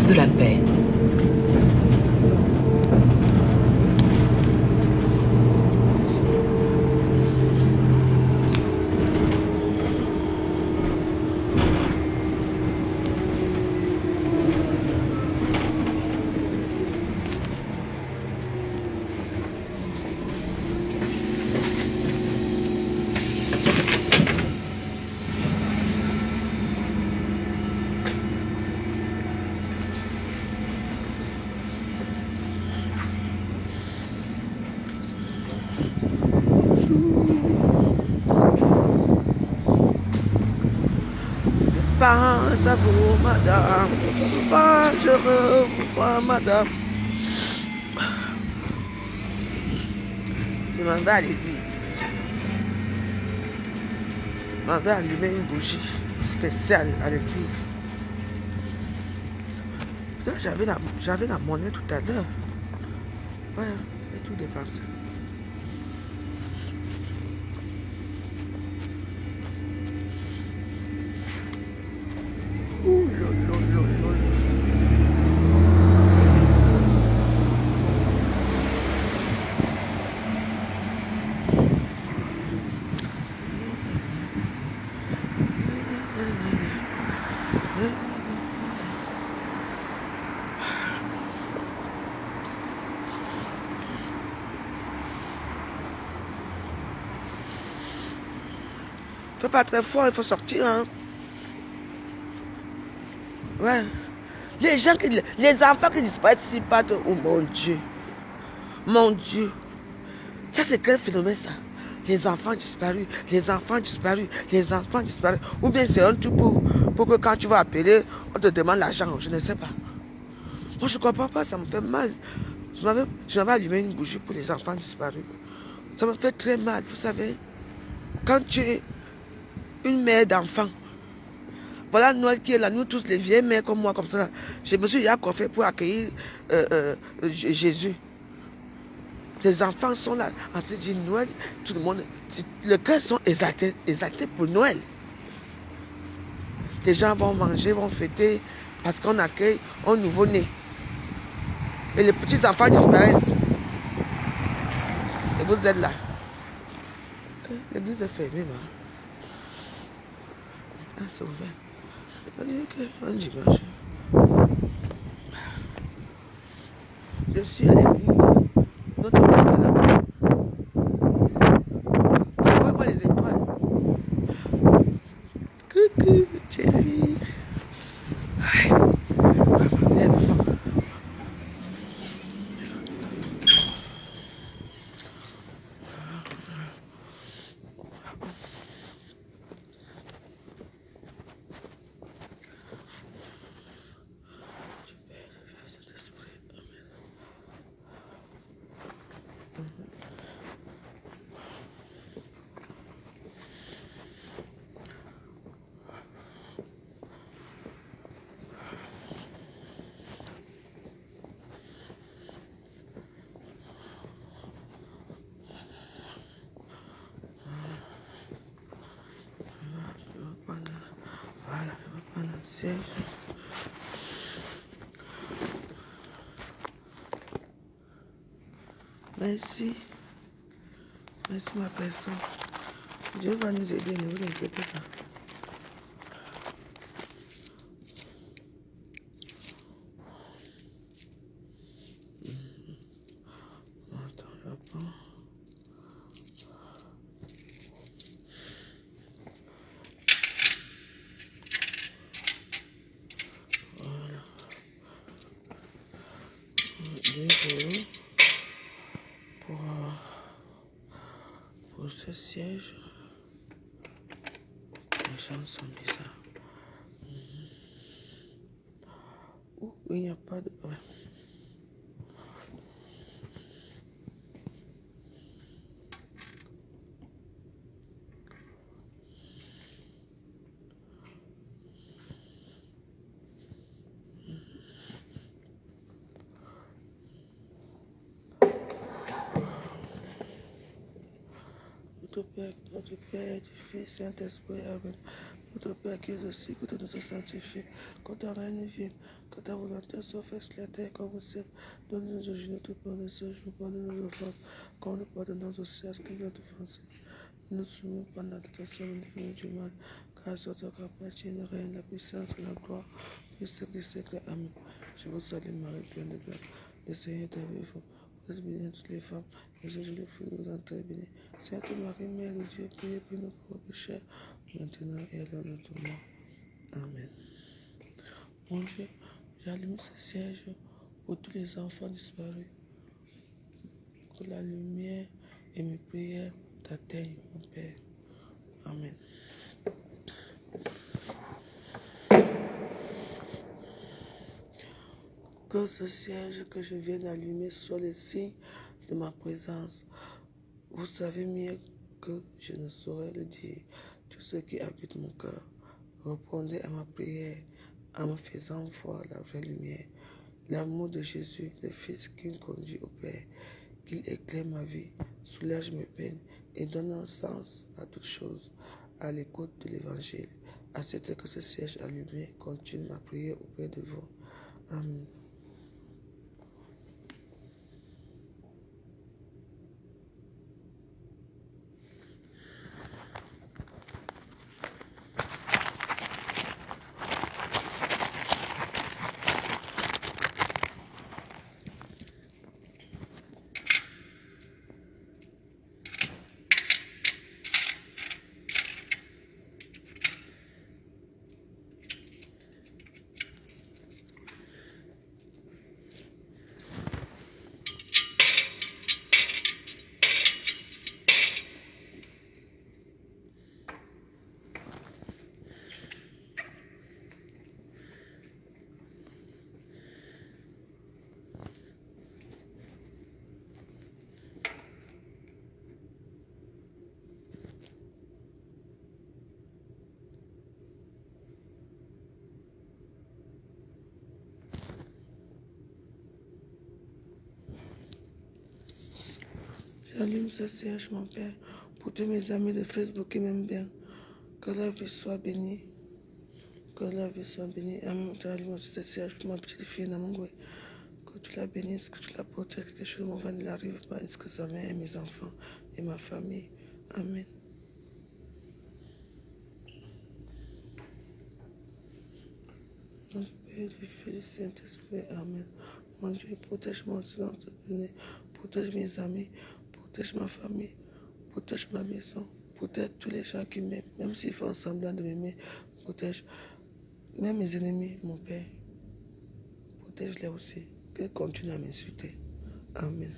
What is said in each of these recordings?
place de la Paix. Pense à vous, madame. Pas je revois, madame. Je m'en vais à l'église. Je m'en vais allumer une bougie spéciale à l'église. J'avais la monnaie tout à l'heure. Ouais, j'ai tout dépensé. Ouh, lolo. Fais pas très fort, il faut sortir, hein. Ouais. Les enfants qui disparaissent ici partent. Oh mon Dieu. Mon Dieu. Ça, c'est quel phénomène, ça? Les enfants disparus, les enfants disparus, les enfants disparus. Ou bien c'est un truc pour que quand tu vas appeler, on te demande l'argent. Je ne sais pas. Moi, je ne comprends pas, ça me fait mal. Je m'avais allumé une bougie pour les enfants disparus. Ça me fait très mal, vous savez. Quand tu es une mère d'enfants, voilà Noël qui est là, nous tous les vieilles mères comme moi, comme ça. Je me suis déjà coiffée pour accueillir Jésus. Les enfants sont là en train de dire Noël, tout le monde, les cœurs sont exaltés pour Noël. Les gens vont manger, vont fêter parce qu'on accueille un nouveau-né. Et les petits enfants disparaissent. Et vous êtes là. L'église est fermée, là. Ah, c'est ouvert. Ok, un dimanche. Je suis à l'église. Notre Père est là. Je vois pas les étoiles. Coucou, chérie. Maman, elle est fort. Voilà, je vais prendre un siège. Merci. Merci ma personne. Dieu va nous aider, ne vous inquiétez pas. Attends, je prends. Voilà. 2 € pour ce siège. Les gens sont bizarres. Ouh, il n'y a pas de... Ouais. Notre Père, du Fils, Saint-Esprit, Amen. Notre Père qui est aussi, que tu nous sois sanctifié, que ton règne vienne, que ta volonté soit faite sur la terre comme au ciel. Donne-nous aujourd'hui notre pain de ce jour, pardonne nos offenses, comme nous pardonnons aussi à ce qui nous ont offensés. Ne nous soumets pas dans la tentation, mais nous du mal, car c'est toi qui appartient le règne, la puissance et la gloire, pour siècle des siècles. Amen. Je vous salue Marie, pleine de grâce. Le Seigneur est avec vous. Vous êtes bénie entre toutes les femmes, et Jésus, le fruit de vos entrailles, est béni. Sainte Marie, Mère de Dieu, priez pour nous pauvres pécheurs, maintenant et à l'heure de notre mort. Amen. Mon Dieu, j'allume ce siège pour tous les enfants disparus. Que la lumière et mes prières t'atteignent, mon Père. Amen. Que ce siège que je viens d'allumer soit le signe de ma présence. Vous savez mieux que je ne saurais le dire. Tout ce qui habite mon cœur, répondez à ma prière en me faisant voir la vraie lumière. L'amour de Jésus, le Fils qui me conduit au Père, qu'il éclaire ma vie, soulage mes peines et donne un sens à toutes choses. À l'écoute de l'Évangile, acceptez que ce siège allumé continue ma prière auprès de vous. Amen. J'allume ce siège, mon Père, pour tous mes amis de Facebook qui m'aiment bien. Que la vie soit bénie. Que la vie soit bénie. J'allume aussi ce siège pour ma petite fille Namangwe. Que tu la bénisses, que tu la protèges, que quelque chose de mauvais ne l'arrive pas, ainsi que sa mère et mes enfants et ma famille. Amen. Mon Père, du Fils, du Saint-Esprit. Amen. Mon Dieu, protège-moi aussi dans cette journée. Protège mes amis. Protège ma famille. Protège ma maison. Protège tous les gens qui m'aiment. Même s'ils font semblant de m'aimer. Protège même mes ennemis, mon Père. Protège-les aussi. Qu'ils continuent à m'insulter. Amen.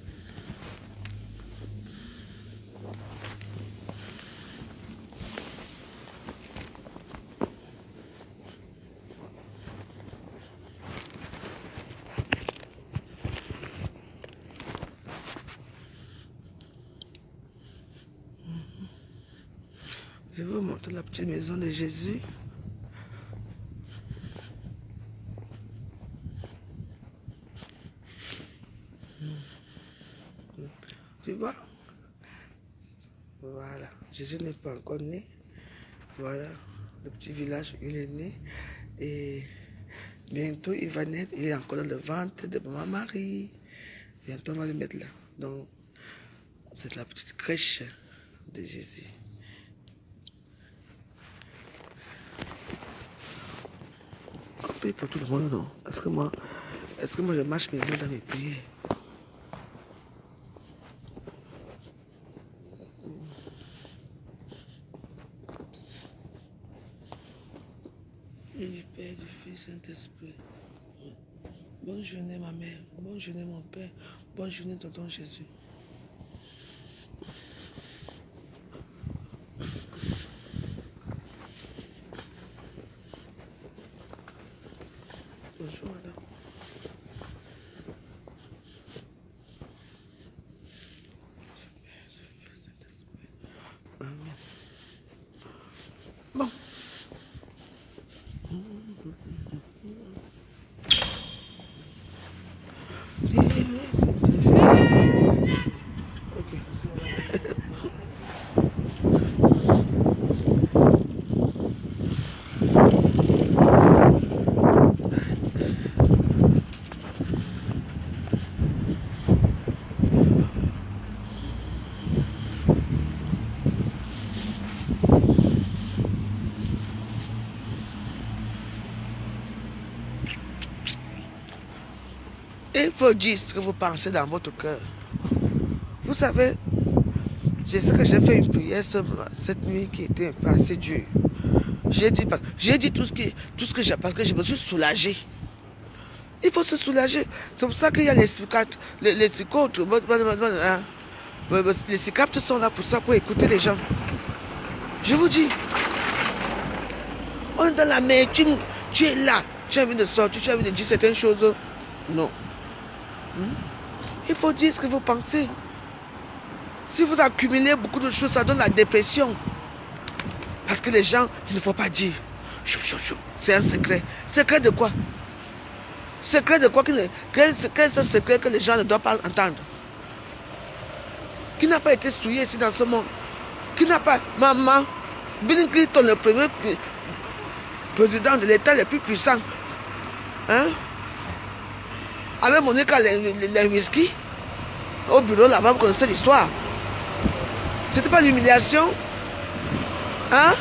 Je vais vous montrer la petite maison de Jésus. Tu vois? Voilà. Jésus n'est pas encore né. Voilà. Le petit village où il est né. Et bientôt il va naître. Il est encore dans le ventre de maman Marie. Bientôt on va le mettre là. Donc, c'est la petite crèche de Jésus. On prie pour tout le monde, non? Est-ce que moi je marche mes mots dans mes prières? Et du Père, du Fils, Saint-Esprit. Bonne journée, ma mère. Bonne journée, mon Père. Bonne journée, tonton Jésus. Bonjour, madame. Amen. Bon. Ok. Il faut dire ce que vous pensez dans votre cœur. Vous savez, je sais que j'ai fait une prière cette nuit qui était assez dure. J'ai dit tout ce que j'ai, parce que je me suis soulagé. Il faut se soulager. C'est pour ça qu'il y a les psychiatres, les psychiatres, les psychiatres sont là pour ça, pour écouter les gens. Je vous dis, on est dans la mer, tu es là, tu as envie de sortir, tu as envie de dire certaines choses. Non. Il faut dire ce que vous pensez. Si vous accumulez beaucoup de choses, ça donne la dépression. Parce que les gens, il ne faut pas dire. C'est un secret. Secret de quoi? Secret de quoi? Quel est ce secret que les gens ne doivent pas entendre? Qui n'a pas été souillé ici dans ce monde? Qui n'a pas... Maman, Bill Clinton, le premier président de l'État le plus puissant. Hein? Avec Monica Lewinsky, au bureau là-bas, vous connaissez l'histoire. C'était pas l'humiliation? Hein?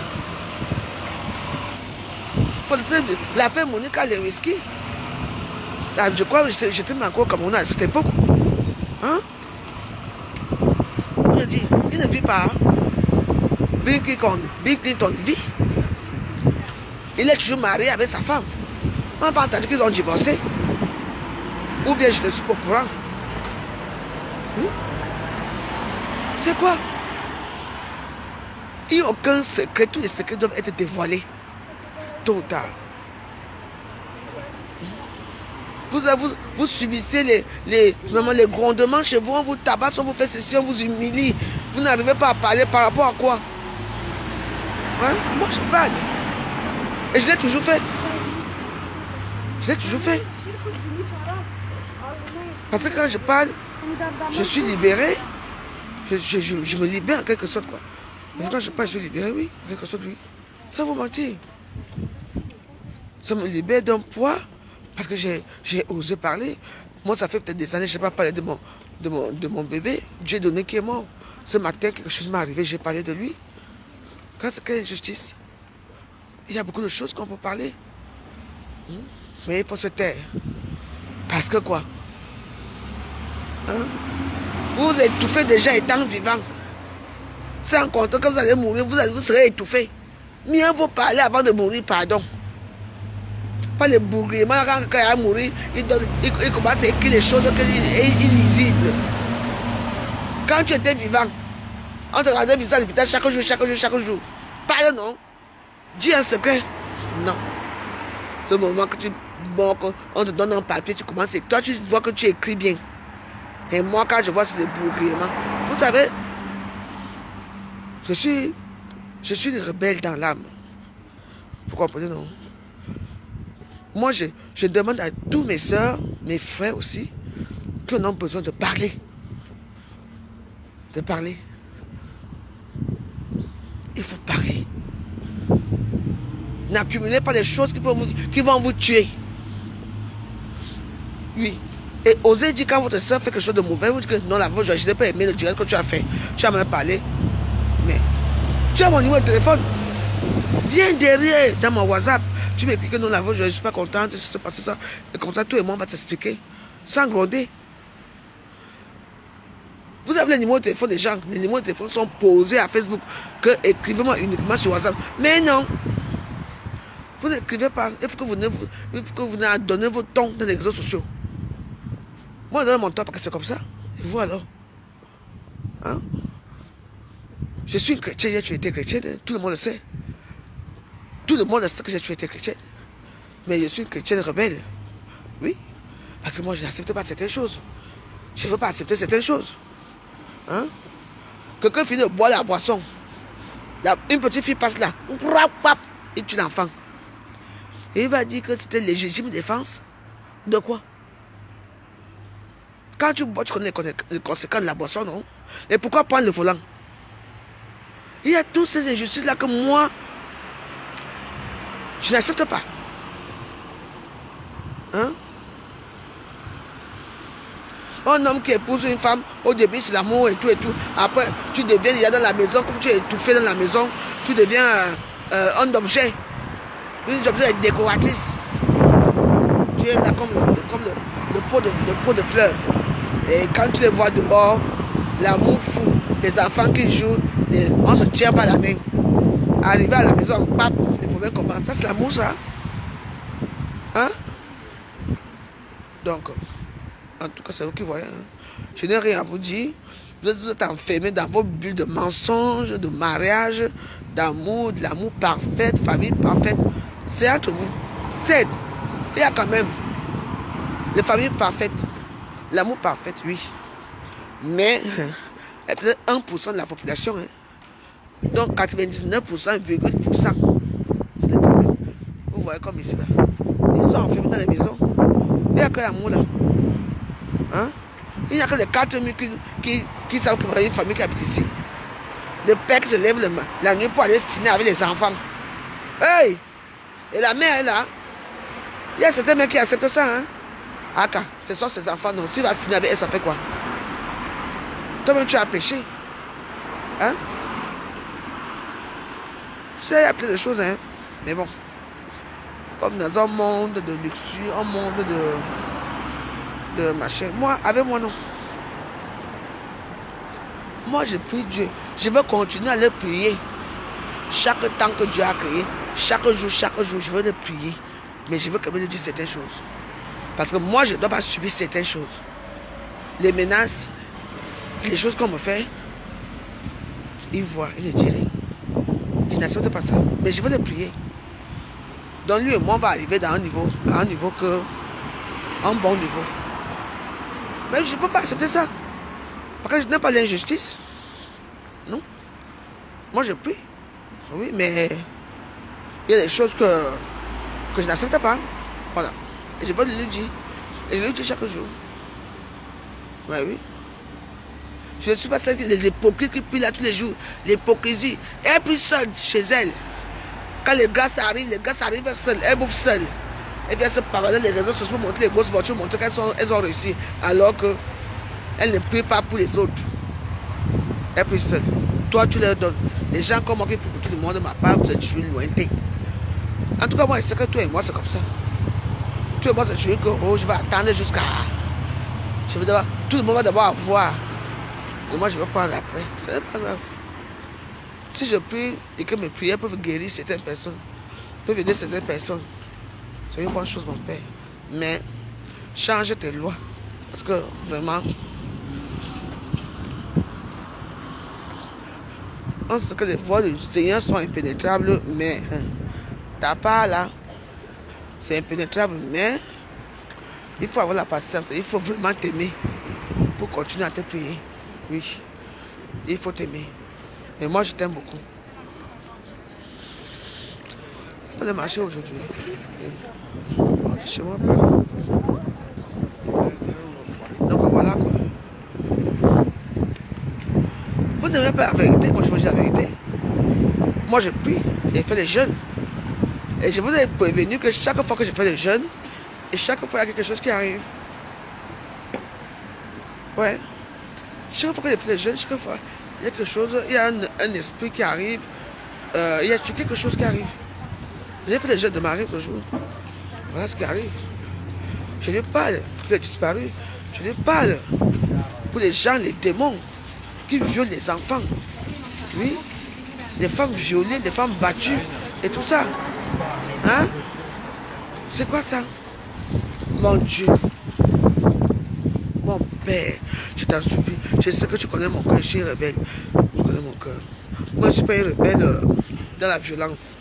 L'affaire Monica Lewinsky. Là, je crois que j'étais encore au Cameroun à cette époque. Hein? On a dit, il ne vit pas. Bill Clinton vit. Il est toujours marié avec sa femme. On n'a pas entendu qu'ils ont divorcé. Ou bien je ne suis pas au courant. C'est quoi? Il n'y a aucun secret. Tous les secrets doivent être dévoilés. Tôt ou tard. Vous subissez les grondements chez vous, on vous tabasse, on vous fait ceci, on vous humilie. Vous n'arrivez pas à parler par rapport à quoi? Hein? Moi je parle. Et je l'ai toujours fait. Je l'ai toujours fait. Parce que quand je parle, je suis libéré. Je me libère en quelque sorte, quoi. Mais quand je parle, je suis libéré, oui. En quelque sorte, oui. Ça vous mentir. Ça me libère d'un poids. Parce que j'ai osé parler. Moi, ça fait peut-être des années, je n'ai pas parlé de mon bébé. Dieu donné qui est mort. Ce matin, quelque chose m'est arrivé, j'ai parlé de lui. Quelle injustice. Il y a beaucoup de choses qu'on peut parler. Mais il faut se taire. Parce que quoi? Hein? Vous étouffez déjà étant vivant. Sans compter que vous allez mourir, vous serez étouffé. Mieux vaut parler avant de mourir, pardon. Pas les bourgriments, quand il va mourir, il commence à écrire les choses illisibles. Quand tu étais vivant, on te rendait visite à l'hôpital chaque jour. Parle non. Dis un secret. Non. Ce moment que on te donne un papier, tu commences et toi tu vois que tu écris bien. Et moi quand je vois c'est les bourgriments, vous savez, je suis une rebelle dans l'âme. Vous comprenez non? Moi, je demande à tous mes soeurs, mes frères aussi, qu'on a besoin de parler. De parler. Il faut parler. N'accumulez pas les choses qui vont vous tuer. Oui. Et osez dire quand votre soeur fait quelque chose de mauvais, vous dites que non, je n'ai pas aimé le direct que tu as fait. Tu as même parlé. Mais tu as mon numéro de téléphone. Viens derrière dans mon WhatsApp. Tu m'écris que non, je ne suis pas contente, c'est passé ça. Et comme ça, tout le monde va t'expliquer. Sans gronder. Vous avez les numéros de téléphone des gens. Les numéros de téléphone sont posés à Facebook. Écrivez-moi uniquement sur WhatsApp. Mais non. Vous n'écrivez pas. Il faut que vous donnez votre ton dans les réseaux sociaux. Moi, je donne mon temps parce que c'est comme ça. Et vous alors? Hein? Je suis une chrétienne, tu étais chrétienne. Tout le monde le sait. Tout le monde sait que j'ai toujours été chrétienne. Mais je suis une chrétienne rebelle. Oui. Parce que moi, je n'accepte pas certaines choses. Je ne veux pas accepter certaines choses. Hein? Quelqu'un finit de boire la boisson. Une petite fille passe là. Et tue l'enfant. Et il va dire que c'était légitime défense. De quoi? Quand tu bois, tu connais les conséquences de la boisson, non? Et pourquoi prendre le volant? Il y a toutes ces injustices-là que moi, je n'accepte pas. Hein? Un homme qui épouse une femme, au début c'est l'amour et tout et tout. Après, tu deviens déjà dans la maison, comme tu es étouffé dans la maison, tu deviens un objet. Une objet décoratrice. Tu es là comme pot de fleurs. Et quand tu les vois dehors, l'amour fou, les enfants qui jouent, on se tient par la main. Arrivé à la maison, pap, les problèmes commencent. Ça, c'est l'amour, ça. Hein? Donc, en tout cas, c'est vous qui voyez. Hein? Je n'ai rien à vous dire. Vous êtes enfermés dans vos bulles de mensonges, de mariage, d'amour, de l'amour parfait, famille parfaite. C'est entre vous. C'est. Il y a quand même les familles parfaites, l'amour parfait, oui. Mais, il y a peut-être 1% de la population. Hein. Donc, 99,8%, c'est le problème. Vous voyez comme ici, là. Ils sont enfermés dans les maisons. Il n'y a que l'amour, là. Hein? Il n'y a que les 4 000 qui savent qu'il y a une famille qui habite ici. Le père qui se lève la nuit pour aller finir avec les enfants. Hey! Et la mère est là. Il y a certains mecs qui acceptent ça. Hein? Aka, ce sont ses enfants. Non, s'il va finir avec elle, ça fait quoi? Toi-même, tu as péché. Hein? Tu sais, il y a plein de choses. Hein? Mais bon. Comme dans un monde de luxure, un monde de machin. Moi, avec moi, non. Moi, je prie Dieu. Je veux continuer à le prier. Chaque temps que Dieu a créé, chaque jour, je veux le prier. Mais je veux quand même lui dire certaines choses. Parce que moi, je ne dois pas subir certaines choses. Les menaces, les choses qu'on me fait, il voit, il ne dit rien. Je n'accepte pas ça. Mais je veux le prier. Donc lui et moi, on va arriver à un niveau que, un bon niveau. Mais je ne peux pas accepter ça. Parce que je n'aime pas l'injustice. Non. Moi, je prie. Oui, mais il y a des choses que je n'accepte pas. Voilà. Et je veux lui dire. Et je lui dis chaque jour. Ouais, oui. Je ne suis pas celle qui les hypocrites qui prient là tous les jours. L'hypocrisie. Elle prie seule chez elle. Quand les gars arrivent seuls. Elle bouffe seule. Elle vient se parler les réseaux sociaux pour montrer les grosses voitures, montrer qu'elles ont réussi. Alors que elle ne prie pas pour les autres. Elle prie seule. Toi, tu leur donnes. Les gens comme moi qui prient pour tout le monde de ma part, vous êtes tués lointain. En tout cas, moi, je sais que toi et moi, c'est comme ça. Toi et moi, c'est tué que je vais attendre jusqu'à... Tout le monde va d'abord avoir. Et moi, je vais prendre après. C'est pas grave. Si je prie et que mes prières peuvent guérir certaines personnes, peuvent aider certaines personnes, c'est une bonne chose, mon Père. Mais change tes lois. Parce que vraiment, on sait que les voies du Seigneur sont impénétrables, mais ta part là, c'est impénétrable, mais il faut avoir la patience, il faut vraiment t'aimer pour continuer à te prier. Oui, il faut t'aimer. Et moi, je t'aime beaucoup. Il faut aller marcher aujourd'hui. Chez moi, pas. Donc voilà quoi. Vous n'aimez pas la vérité, moi je vous dis la vérité. Moi je prie, j'ai fait les jeûnes. Et je vous ai prévenu que chaque fois que je fais les jeûnes, et chaque fois il y a quelque chose qui arrive. Ouais. Chaque fois que je fais les jeûnes, chaque fois il y a quelque chose, il y a un esprit qui arrive. Il y a quelque chose qui arrive. J'ai fait les jeûnes de Marie toujours. Voilà ce qui arrive. Je lui parle pour les disparus. Je lui parle pour les gens, les démons qui violent les enfants. Oui. Les femmes violées, les femmes battues et tout ça. Hein? C'est quoi ça? Mon Dieu. Mon Père, je t'en supplie. Je sais que tu connais mon cœur, je suis rebelle. Tu connais mon cœur. Moi, je ne suis pas une rebelle dans la violence.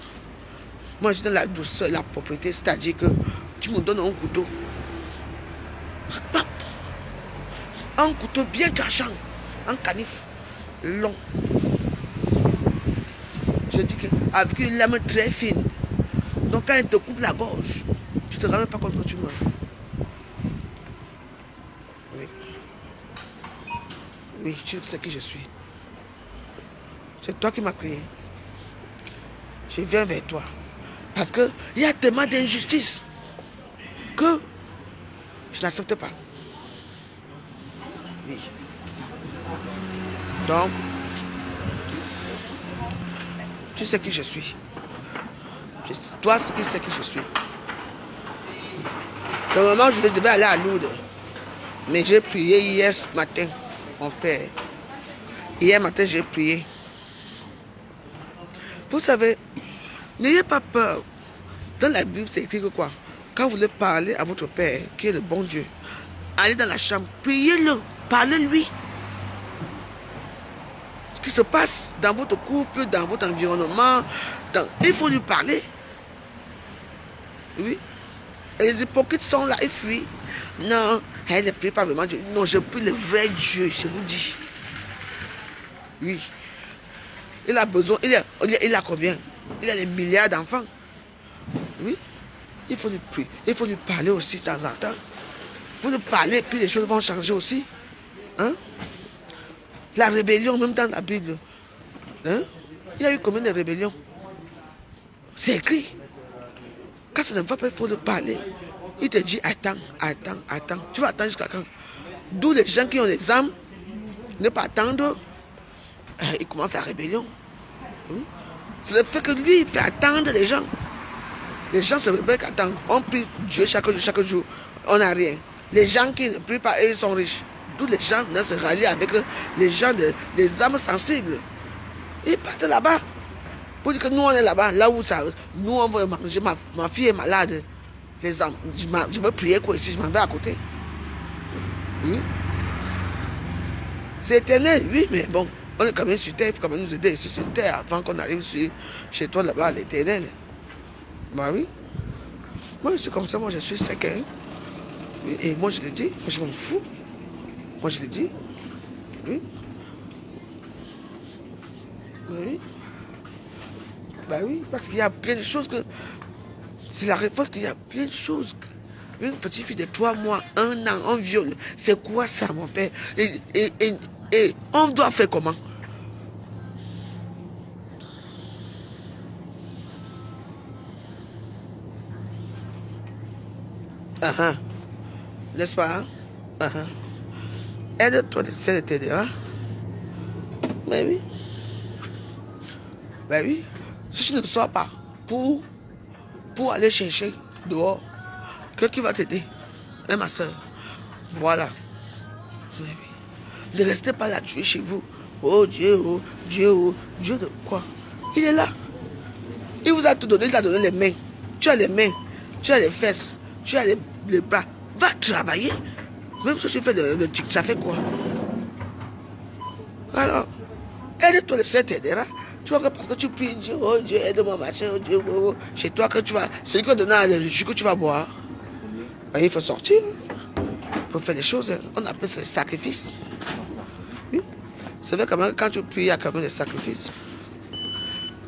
Moi, je suis dans la douceur, la propriété. C'est-à-dire que tu me donnes un couteau. Un couteau bien tranchant. Un canif long. Je dis qu'avec une lame très fine. Donc quand elle te coupe la gorge, tu ne te rends même pas compte que tu meurs. Oui. Oui, tu sais qui je suis. C'est toi qui m'as créé. Je viens vers toi. Parce qu'il y a tellement d'injustice que je n'accepte pas. Oui. Donc, tu sais qui je suis. Toi, qui sais qui je suis. Normalement, je devais aller à Lourdes. Mais j'ai prié hier matin, mon père. Hier matin, j'ai prié. Vous savez, n'ayez pas peur. Dans la Bible, c'est écrit que quoi? Quand vous voulez parler à votre père, qui est le bon Dieu, allez dans la chambre, priez-le, parlez-lui. Ce qui se passe dans votre couple, dans votre environnement, il faut lui parler. Oui. Et les hypocrites sont là, ils fuient. Non, elle ne prie pas vraiment Dieu. Non, je prie le vrai Dieu, je vous dis. Oui. Il a besoin, il a combien? Il a des milliards d'enfants. Oui. Il faut lui prier. Il faut lui parler aussi de temps en temps. Il faut lui parler, puis les choses vont changer aussi. Hein? La rébellion, même dans la Bible. Hein? Il y a eu combien de rébellions? C'est écrit. Quand ça ne va pas, il faut lui parler. Il te dit attends, attends, attends. Tu vas attendre jusqu'à quand? D'où les gens qui ont des âmes, ne pas attendre, ils commencent la rébellion. Oui. C'est le fait que lui, il fait attendre les gens. Les gens se rebellent qu'attendent. On prie Dieu chaque jour. On n'a rien. Les gens qui ne prient pas, ils sont riches. Tous les gens se rallient avec les gens, des âmes sensibles. Ils partent là-bas. Pour dire que nous, on est là-bas. Là où ça. Nous, on va manger. Ma fille est malade. Les âmes. Je veux prier quoi ici. Je m'en vais à côté. Oui. C'est éternel, oui, mais bon. On est quand même sur terre. Il faut quand même nous aider ici sur terre avant qu'on arrive chez toi là-bas à l'éternel. Bah oui. Moi, c'est comme ça. Moi, je suis sec. Hein. Et moi, je l'ai dit. Moi, je m'en fous. Moi, je l'ai dit. Oui. Oui. Bah oui, parce qu'il y a plein de choses que... C'est la réponse qu'il y a plein de choses. Une petite fille de 3 mois, 1 an, on viole. C'est quoi ça, mon père? Et on doit faire comment? N'est-ce pas? Aide-toi, ça t'aidera. Mais oui. Ben oui. Si tu ne sors pas pour aller chercher dehors, qui va t'aider? Hein, ma soeur? Voilà. Mais oui. Ne restez pas là, tu es chez vous. Oh Dieu, oh Dieu, oh Dieu de quoi? Il est là. Il vous a tout donné, il t'a donné les mains. Tu as les mains, tu as les fesses, tu as les bras. Va travailler. Même si tu fais le tic, ça fait quoi? Alors, aide-toi, le Seigneur t'aidera. Tu vois que parce que tu pries Dieu, oh Dieu, aide-moi, machin, oh Dieu, oh, oh. Chez toi que tu vas, c'est lui qui va donner le jus que tu vas boire. Il faut sortir. Il faut faire des choses. On appelle ça le sacrifice. Oui. C'est vrai quand même, quand tu pries, il y a quand même des sacrifices.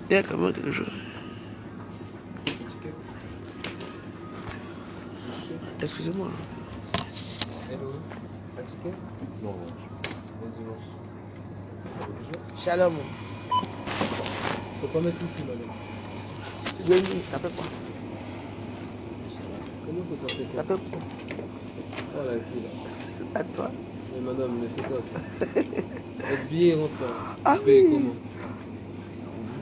Il y a quand même quelque chose. Excusez-moi. Hello. Un ticket? Non. Shalom. Faut pas mettre ici, madame. Oui, ça fait quoi? Comment ça fait quoi? Ça fait quoi? Oh la fille là. À toi. Mais madame, mais c'est quoi ça? Votre billet rentre là. Ah Vous payez oui. comment?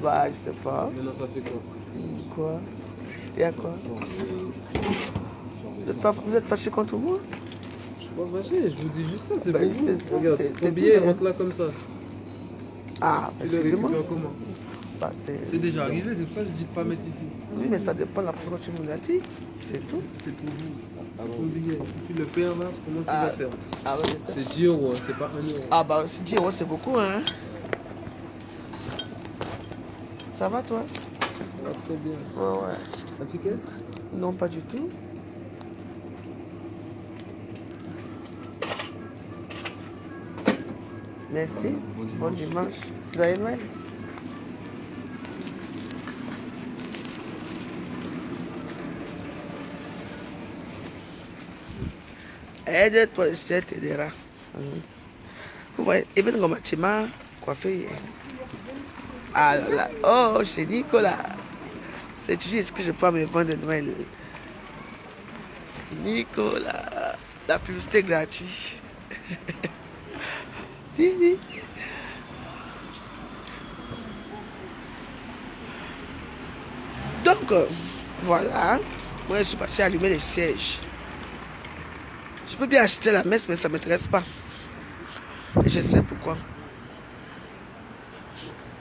Bah, je sais pas. Maintenant ça fait quoi? Quoi? Il y a quoi? Bon, Vous êtes fâché contre moi? je suis pas fâché, je vous dis juste ça, c'est Bah, pour vous. c'est ça, Regarde, c'est ton billet tout, rentre là comme ça. Ah, Tu le excusez-moi. récupères comment? Bah, C'est déjà arrivé, c'est pour ça que je dis de pas mettre ici. Oui, mais ça dépend de la façon dont tu me l'as dit. C'est tout. C'est pour vous. C'est ton billet. Si tu le perds là, comment tu Ah. vas faire? Ah, ouais, c'est ça. C'est 10 euros, hein, c'est pas 1 euro. Ah, bah, si 10 euros, c'est beaucoup, hein. Ça va, toi? Ça va très bien. Ouais. Un ticket? Non, pas du tout. Merci. Bon dimanche. Joyeux Noël. Aide-toi, le Seigneur t'aidera. Vous voyez, il vient comme tu m'as coiffé hier. Ah là, oh, chez Nicolas. C'est toujours ce que je peux me vendre de Noël. Nicolas, la publicité gratuite. Donc, voilà. Moi, je suis parti allumer les sièges. Je peux bien acheter la messe, mais ça ne m'intéresse pas. Et je sais pourquoi.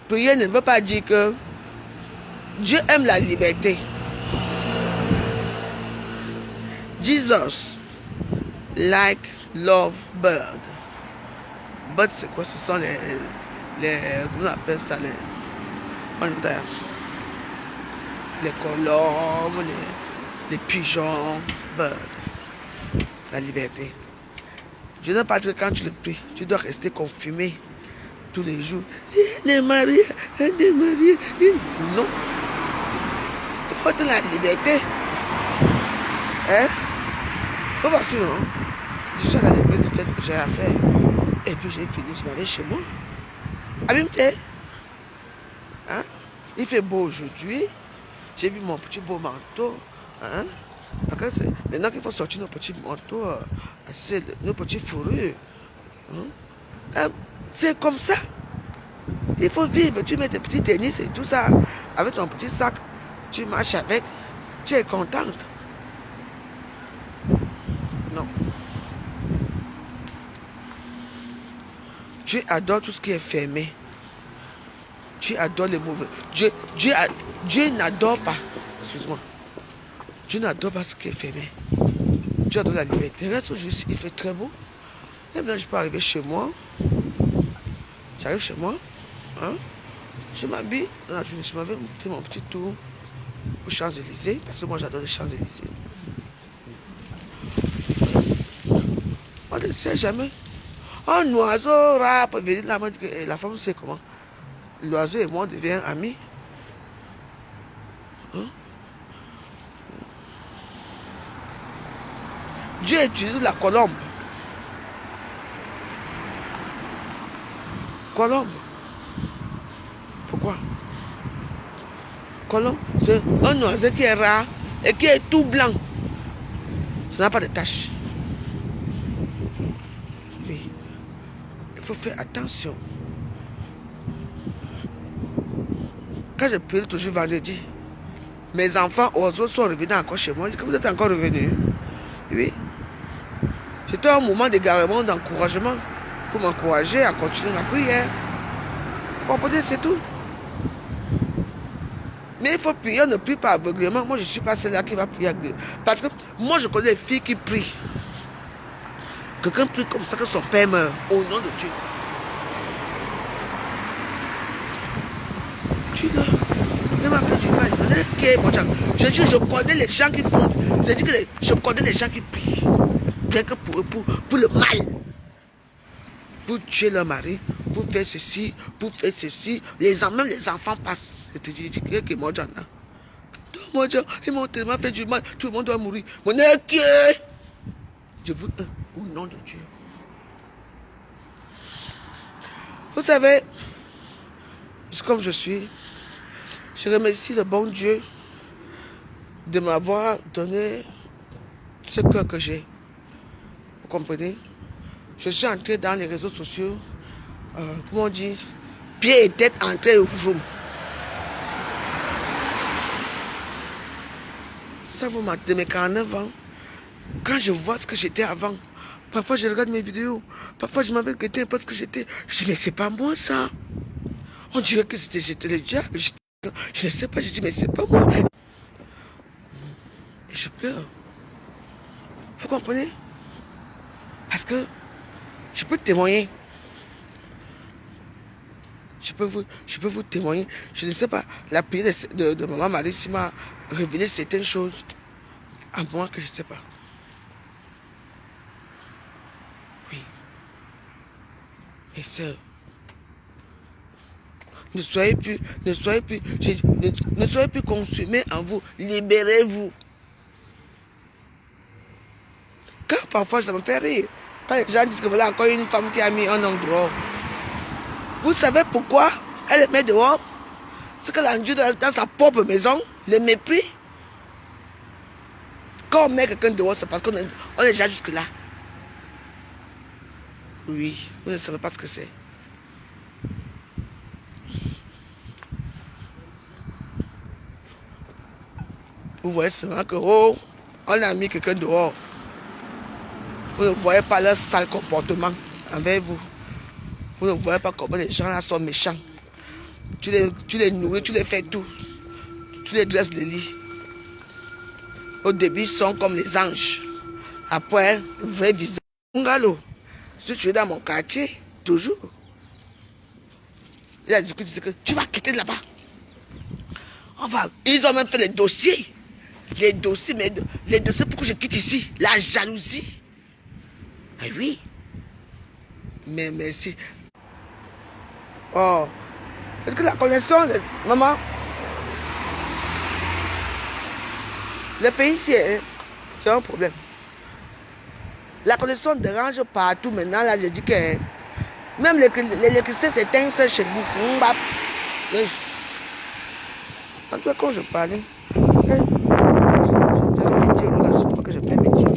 Prier ne veut pas dire que Dieu aime la liberté. Jesus like love bird. Bird, c'est quoi? Ce sont comment on appelle ça? Les colombes, les pigeons, bird. La liberté. Je n'aime pas dire que quand tu le pries, tu dois rester confirmé tous les jours. Non. Il faut de la liberté. Hein? Pas facile, non? Je suis à la liberté, je fais ce que j'ai à faire. Et puis j'ai fini, je m'en vais chez moi. Abîme-toi. Hein? Il fait beau aujourd'hui. J'ai vu mon petit beau manteau. Hein? Maintenant qu'il faut sortir nos petits manteaux, nos petits fourrures. Hein? C'est comme ça. Il faut vivre. Tu mets tes petits tennis et tout ça. Avec ton petit sac. Tu marches avec. Tu es contente. Non. Dieu adore tout ce qui est fermé. Dieu adore les mauvais. Dieu n'adore pas. Excuse-moi. Dieu n'adore pas ce qui est fermé. Dieu adore la liberté. Reste juste, il fait très beau. Et maintenant, je peux arriver chez moi. J'arrive chez moi. Hein? Je m'habille. Je m'avais fait mon petit tour aux Champs-Élysées. Parce que moi, j'adore les Champs-Élysées. On ne sait jamais. Un oiseau rare peut venir là. La femme sait comment. L'oiseau et moi deviennent amis. Hein? Dieu utilise la colombe. Colombe. Pourquoi? Colombe, c'est un oiseau qui est rare et qui est tout blanc. Ça n'a pas de taches. Oui. Il faut faire attention. Quand je prie toujours vendredi, mes enfants oiseaux sont revenus encore chez moi. Je dis que vous êtes encore revenus. Oui. C'était un moment d'égarement, d'encouragement pour m'encourager à continuer ma prière. Vous comprenez, c'est tout. Mais il faut prier, on ne prie pas aveuglément. Moi, je ne suis pas celle-là qui va prier aveuglément. Parce que moi, je connais les filles qui prient. Quelqu'un prie comme ça que son père meurt. Au nom de Dieu. Tu vois, il m'a fait du mal. Je dis, je connais les gens qui font. Je dis que je connais les gens qui prient. Rien que pour le mal. Pour tuer leur mari, pour faire ceci, même les enfants passent. Je te dis que moi, ils m'ont tellement fait du mal, tout le monde doit mourir. Mon équipe, je vous au nom de Dieu. Vous savez, comme je suis, je remercie le bon Dieu de m'avoir donné ce cœur que j'ai. Vous comprenez? Je suis entré dans les réseaux sociaux, comment on dit, pied et tête entré au vroom. Ça vous m'a de mes 49 ans. Quand je vois ce que j'étais avant, parfois je regarde mes vidéos, parfois je m'avais regretté un peu ce que j'étais. Je dis, mais c'est pas moi ça. On dirait que j'étais le diable. Je ne sais pas, je dis, mais c'est pas moi. Et je pleure. Vous comprenez? Parce que je peux témoigner. Je peux vous témoigner. Je ne sais pas, la prière de maman Marie m'a révélé certaines choses à moi que je ne sais pas. Oui. Mes sœurs, ne soyez plus consumés en vous. Libérez-vous. Quand parfois ça me fait rire. Quand les gens disent que voilà encore une femme qui a mis un endroit. Vous savez pourquoi elle le met dehors? C'est que l'enduit dans sa propre maison, le mépris. Quand on met quelqu'un dehors, c'est parce qu'on est déjà jusque-là. Oui, vous ne savez pas ce que c'est. Vous voyez seulement que, oh, on a mis quelqu'un dehors. Vous ne voyez pas leur sale comportement envers vous. Vous ne voyez pas comment les gens là sont méchants. Tu les nourris, tu les fais tout. Tu les dresses le lit. Au début, ils sont comme les anges. Après, vrai visage. Ngalo, si tu es dans mon quartier, toujours. Il a dit que tu vas quitter là-bas. Ils ont même fait les dossiers. Les dossiers, mais les dossiers pour que je quitte ici. La jalousie. Ah oui. Mais merci. Oh. Est-ce que la connexion, maman, le pays, c'est un problème. La connexion dérange partout maintenant. Là, je dis que même l'électricité s'éteint chez vous. En tout cas, quand je parlais, je crois que je peux me dire.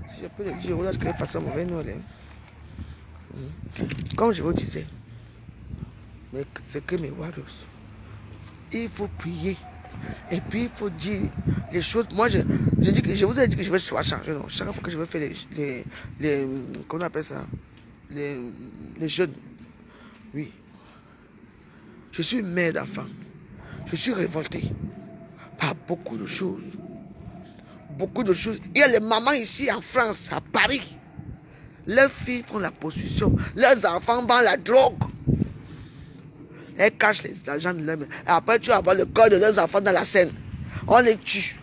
Si je peux le dire, là, je vais passer un mauvais nom. Comme je vous disais, mais c'est que mes warriors, il faut prier. Et puis il faut dire les choses. Moi, je dis que je vous ai dit que je vais soit changer. Non, chaque fois que je vais faire comment on appelle ça, les jeunes. Oui. Je suis mère d'enfant. Je suis révolté par beaucoup de choses. Beaucoup de choses. Il y a les mamans ici en France, à Paris. Leurs filles font la prostitution. Leurs enfants vendent la drogue. Elles cachent l'argent de leur mère. Et après, tu vas voir le corps de leurs enfants dans la scène. On les tue.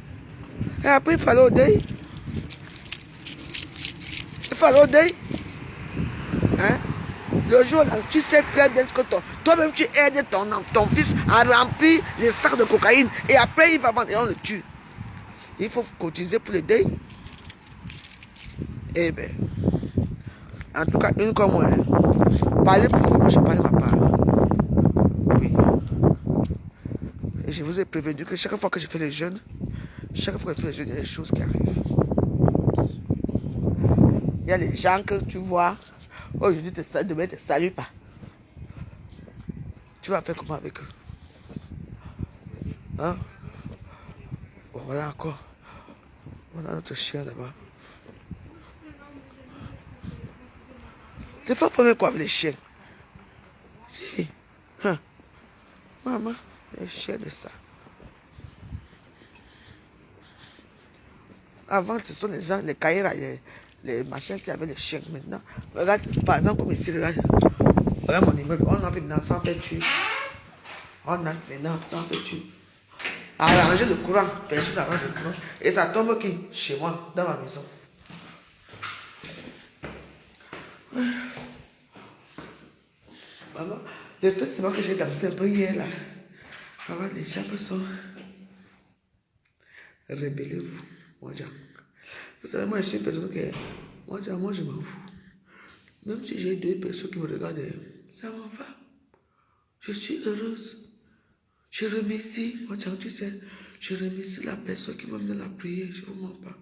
Et après, il fallait au deuil. Il fallait au deuil. Hein? Le jour là, tu sais très bien ce que toi-même tu aides ton fils à remplir les sacs de cocaïne. Et après, il va vendre et on le tue. Il faut cotiser pour le deuil. Eh bien, en tout cas, une comme moi, hein. Parlez pour vous, moi je parle ma part. Oui. Et je vous ai prévenu que chaque fois que je fais les jeûnes, chaque fois que je fais les jeûnes, il y a des choses qui arrivent. Il y a les gens que tu vois, aujourd'hui, demain, ne te saluent pas. Tu vas faire comment avec eux? Hein? Bon, voilà encore. Voilà notre chien là-bas. Des fois, il faut faire quoi avec les chiens? Hein? Maman, les chiens de ça. Avant, ce sont les gens, les caïras, les machins qui avaient les chiens. Maintenant, regarde, par exemple, comme ici, regarde mon immeuble, on a maintenant sans faire tuer. On a maintenant sans faire tuer. Arranger le courant, personne n'arrange le courant. Et ça tombe qui? Chez moi, dans ma maison. Maman, le fait, c'est moi que j'ai dansé un peu hier là. Maman, les gens sont. Rebellez-vous, moi, Jean. Vous savez, moi, je suis une personne qui. Moi, je m'en fous. Même si j'ai deux personnes qui me regardent, ça m'en va. Je suis heureuse. Je remercie, moi, Jean, tu sais, je remercie la personne qui m'a mis dans la prière, je ne vous mens pas.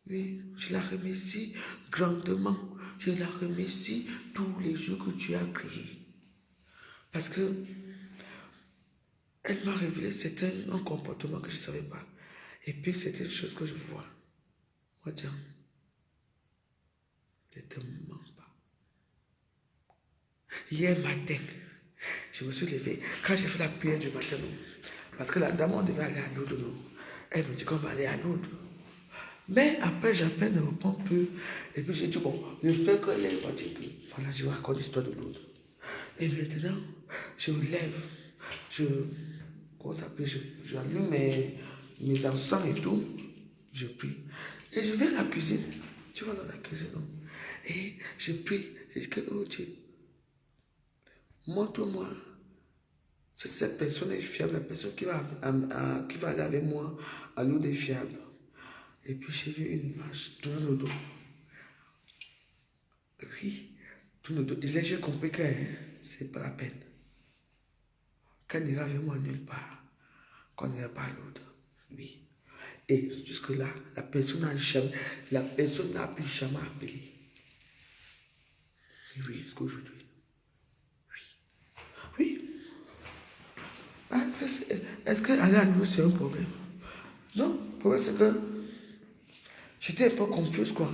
Oui, je la remercie grandement. Je la remercie tous les jours que tu as créé. Parce que elle m'a révélé un comportement que je ne savais pas. Et puis c'était une chose que je vois. Moi, Jean, ne te mens pas. Hier matin, je me suis levé. Quand j'ai fait la prière du matin, parce que la dame, on devait aller à Lourdes. Elle me dit qu'on va aller à Lourdes. Mais après, j'appelle, elle répond peu. Et puis j'ai dit, bon, le fait qu'elle va dire que, voilà, je raconte l'histoire de Lourdes. Et maintenant, je me lève. Comment ça s'appelle, j'allume mes encens et tout. Je prie. Et je vais à la cuisine. Tu vas dans la cuisine, non? Et je prie. Je dis que, oh Dieu, montre-moi si cette personne est fiable, la personne qui va aller avec moi à l'eau est fiable. Et puis j'ai vu une image, tourner le dos. Oui, tourner le dos. Et là j'ai compris que c'est pas la peine. Qu'elle n'ira avec moi nulle part. Qu'on n'ira pas à l'autre. Oui. Et jusque-là, la personne n'a plus jamais appelé. Oui, jusqu'aujourd'hui. Oui. Oui. Est-ce qu'aller à l'eau c'est un problème? Non, le problème c'est que J'étais un peu confuse, quoi,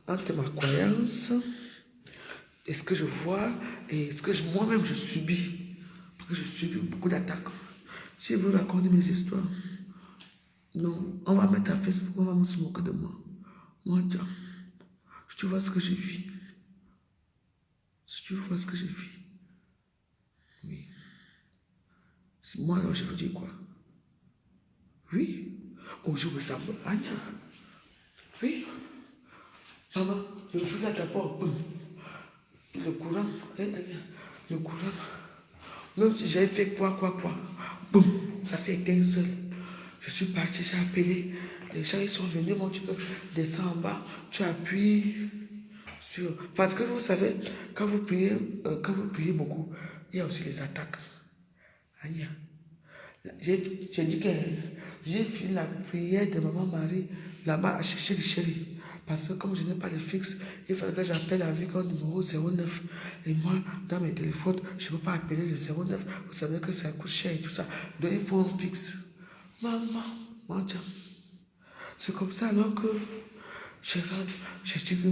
entre ma croyance et ce que je vois et ce que moi-même je subis. Parce que je subis beaucoup d'attaques. Si vous racontez mes histoires, non, on va mettre à Facebook, on va se moquer de moi. Moi, tiens, si tu vois ce que je vis, si tu vois ce que je vis, oui. Moi, alors, je vous dis quoi? Oui. Oh, je me sens Anya. Oui. Maman, je me souviens d'abord, boum. Le courant, Anya, le courant. Même si j'ai fait quoi, boum, ça s'est éteint seul. Je suis parti, j'ai appelé. Les gens, ils sont venus, mon Dieu, descends en bas, tu appuies sur. Parce que vous savez, quand vous priez beaucoup, il y a aussi les attaques. Anya. J'ai dit que j'ai fini la prière de Maman Marie là-bas à chercher le chéri. Parce que comme je n'ai pas de fixe, il fallait que j'appelle avec un numéro 09. Et moi, dans mes téléphones, je ne peux pas appeler le 09. Vous savez que ça coûte cher et tout ça. Donc il faut un fixe. Maman, mon Dieu. C'est comme ça alors que je dis que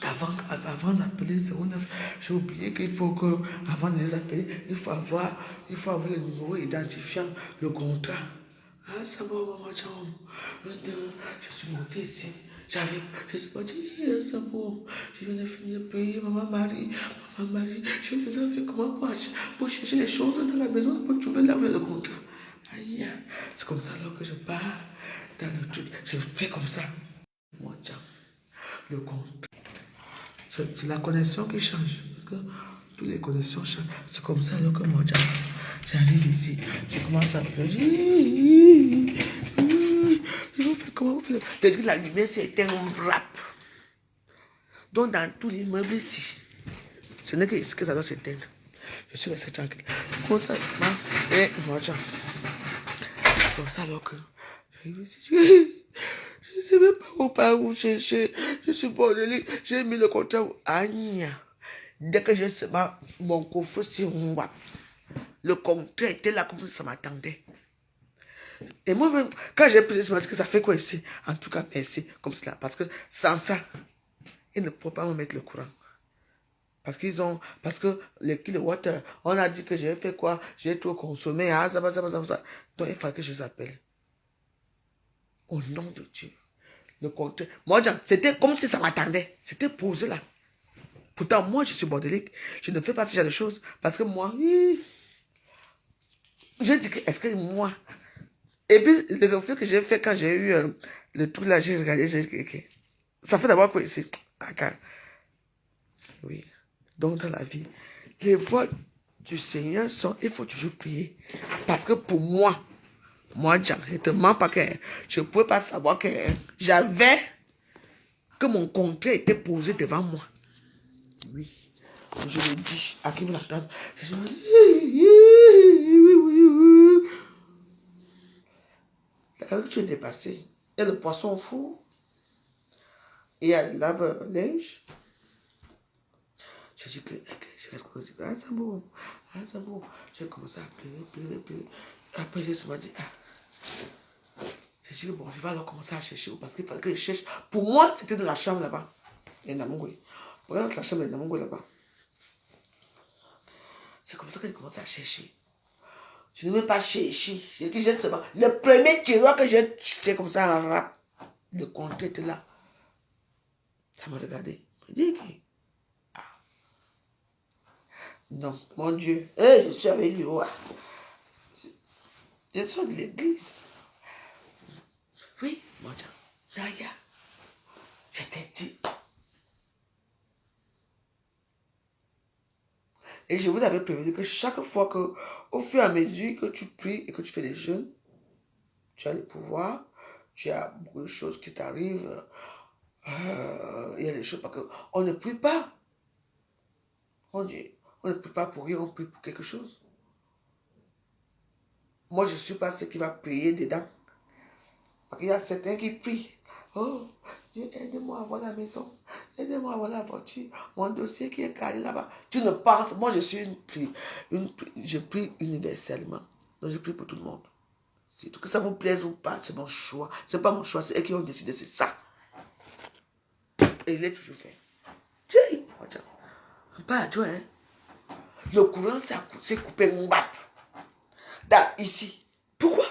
avant d'appeler 09, j'ai oublié qu'il faut que, avant de les appeler, il faut avoir le numéro identifiant le contrat. Ah, ça va, maman, je suis monté ici. Je suis pas dit, ça va, je viens de finir de payer maman Marie, je viens de faire comment pour chercher les choses dans la maison pour trouver là où il y a le contrat. Aïe, c'est comme ça alors que je pars dans le truc, je fais comme ça. Moi, tiens, le contrat. C'est la connexion qui change. Parce que toutes les connexions changent. C'est comme ça alors que moi, j'arrive ici. Je commence à pleurer. Je vous fais comment vous faites. Dès que la lumière s'est éteinte, on rap. Donc dans tous les meubles ici, ce n'est que ce que ça doit s'éteindre. Je suis resté tranquille. Comme ça, et moi, c'est comme ça alors que j'arrive ici. Je ne sais même pas où chercher. Je suis bordélique. J'ai mis le compteur. Aïe. Dès que j'ai mon coffre sur moi, le compteur était là comme si ça m'attendait. Et moi-même, quand j'ai pris ce matin, que ça fait quoi ici? En tout cas, merci, comme cela. Parce que sans ça, ils ne pourront pas me mettre le courant. Parce que les kilowatts, on a dit que j'ai fait quoi? J'ai trop consommé. Ah, ça. Donc il fallait que je les appelle. Au nom de Dieu. Le compteur. Moi, c'était comme si ça m'attendait. C'était posé là. Pourtant, moi, je suis bordélique. Je ne fais pas ce genre de choses. Parce que moi, je dis que, est-ce que moi... Et puis, le refus que j'ai fait quand j'ai eu le truc là, j'ai regardé, j'ai dit, okay. Ça fait d'abord quoi ici? Oui. Donc, dans la vie, les voies du Seigneur sont, il faut toujours prier. Parce que pour moi, je ne te mens pas que je ne pouvais pas savoir que j'avais, que mon contrat était posé devant moi. Oui. Je le dis à qui vous l'entendez. Je me dis, la nourriture est dépassée. Il y a le poisson au four. Il y a le lave-linge. Je dis que je reste comme ça. Ah, c'est bon. Ah, c'est bon. J'ai commencé à pleurer. Après, je me dis, je dis, bon, je vais alors commencer à chercher. Parce qu'il fallait que je cherche. Pour moi, c'était de la chambre là-bas. Il y a Namongwe. Regarde la chambre de Namongwe là-bas. C'est comme ça que j'ai commencé à chercher. Je ne vais pas chercher. J'ai seulement. Le premier tiroir que j'ai fait comme ça en rap, le compte était là. Ça m'a regardé. Je dis qui? Non, mon Dieu. Je suis avec lui. Ouais. Je sors de l'église. Oui, mon Dieu. Naya. Je t'ai dit. Et je vous avais prévenu que chaque fois que, au fur et à mesure que tu pries et que tu fais des jeûnes, tu as le pouvoir, tu as beaucoup de choses qui t'arrivent. Il y a des choses parce qu'on ne prie pas. On dit, on ne prie pas pour rien, on prie pour quelque chose. Moi, je ne suis pas ce qui va prier dedans. Parce qu'il y a certains qui prient. Oh, Dieu, aide-moi à avoir la maison. Aide-moi à avoir la voiture. Mon dossier qui est calé là-bas. Tu ne penses. Moi, je suis je prie universellement. Donc, je prie pour tout le monde. C'est tout. Que ça vous plaise ou pas, c'est mon choix. C'est pas mon choix, c'est eux qui ont décidé, c'est ça. et il est toujours fait. Tiens, pas adjoint, hein. Le courant s'est coupé, là, ici. Pourquoi?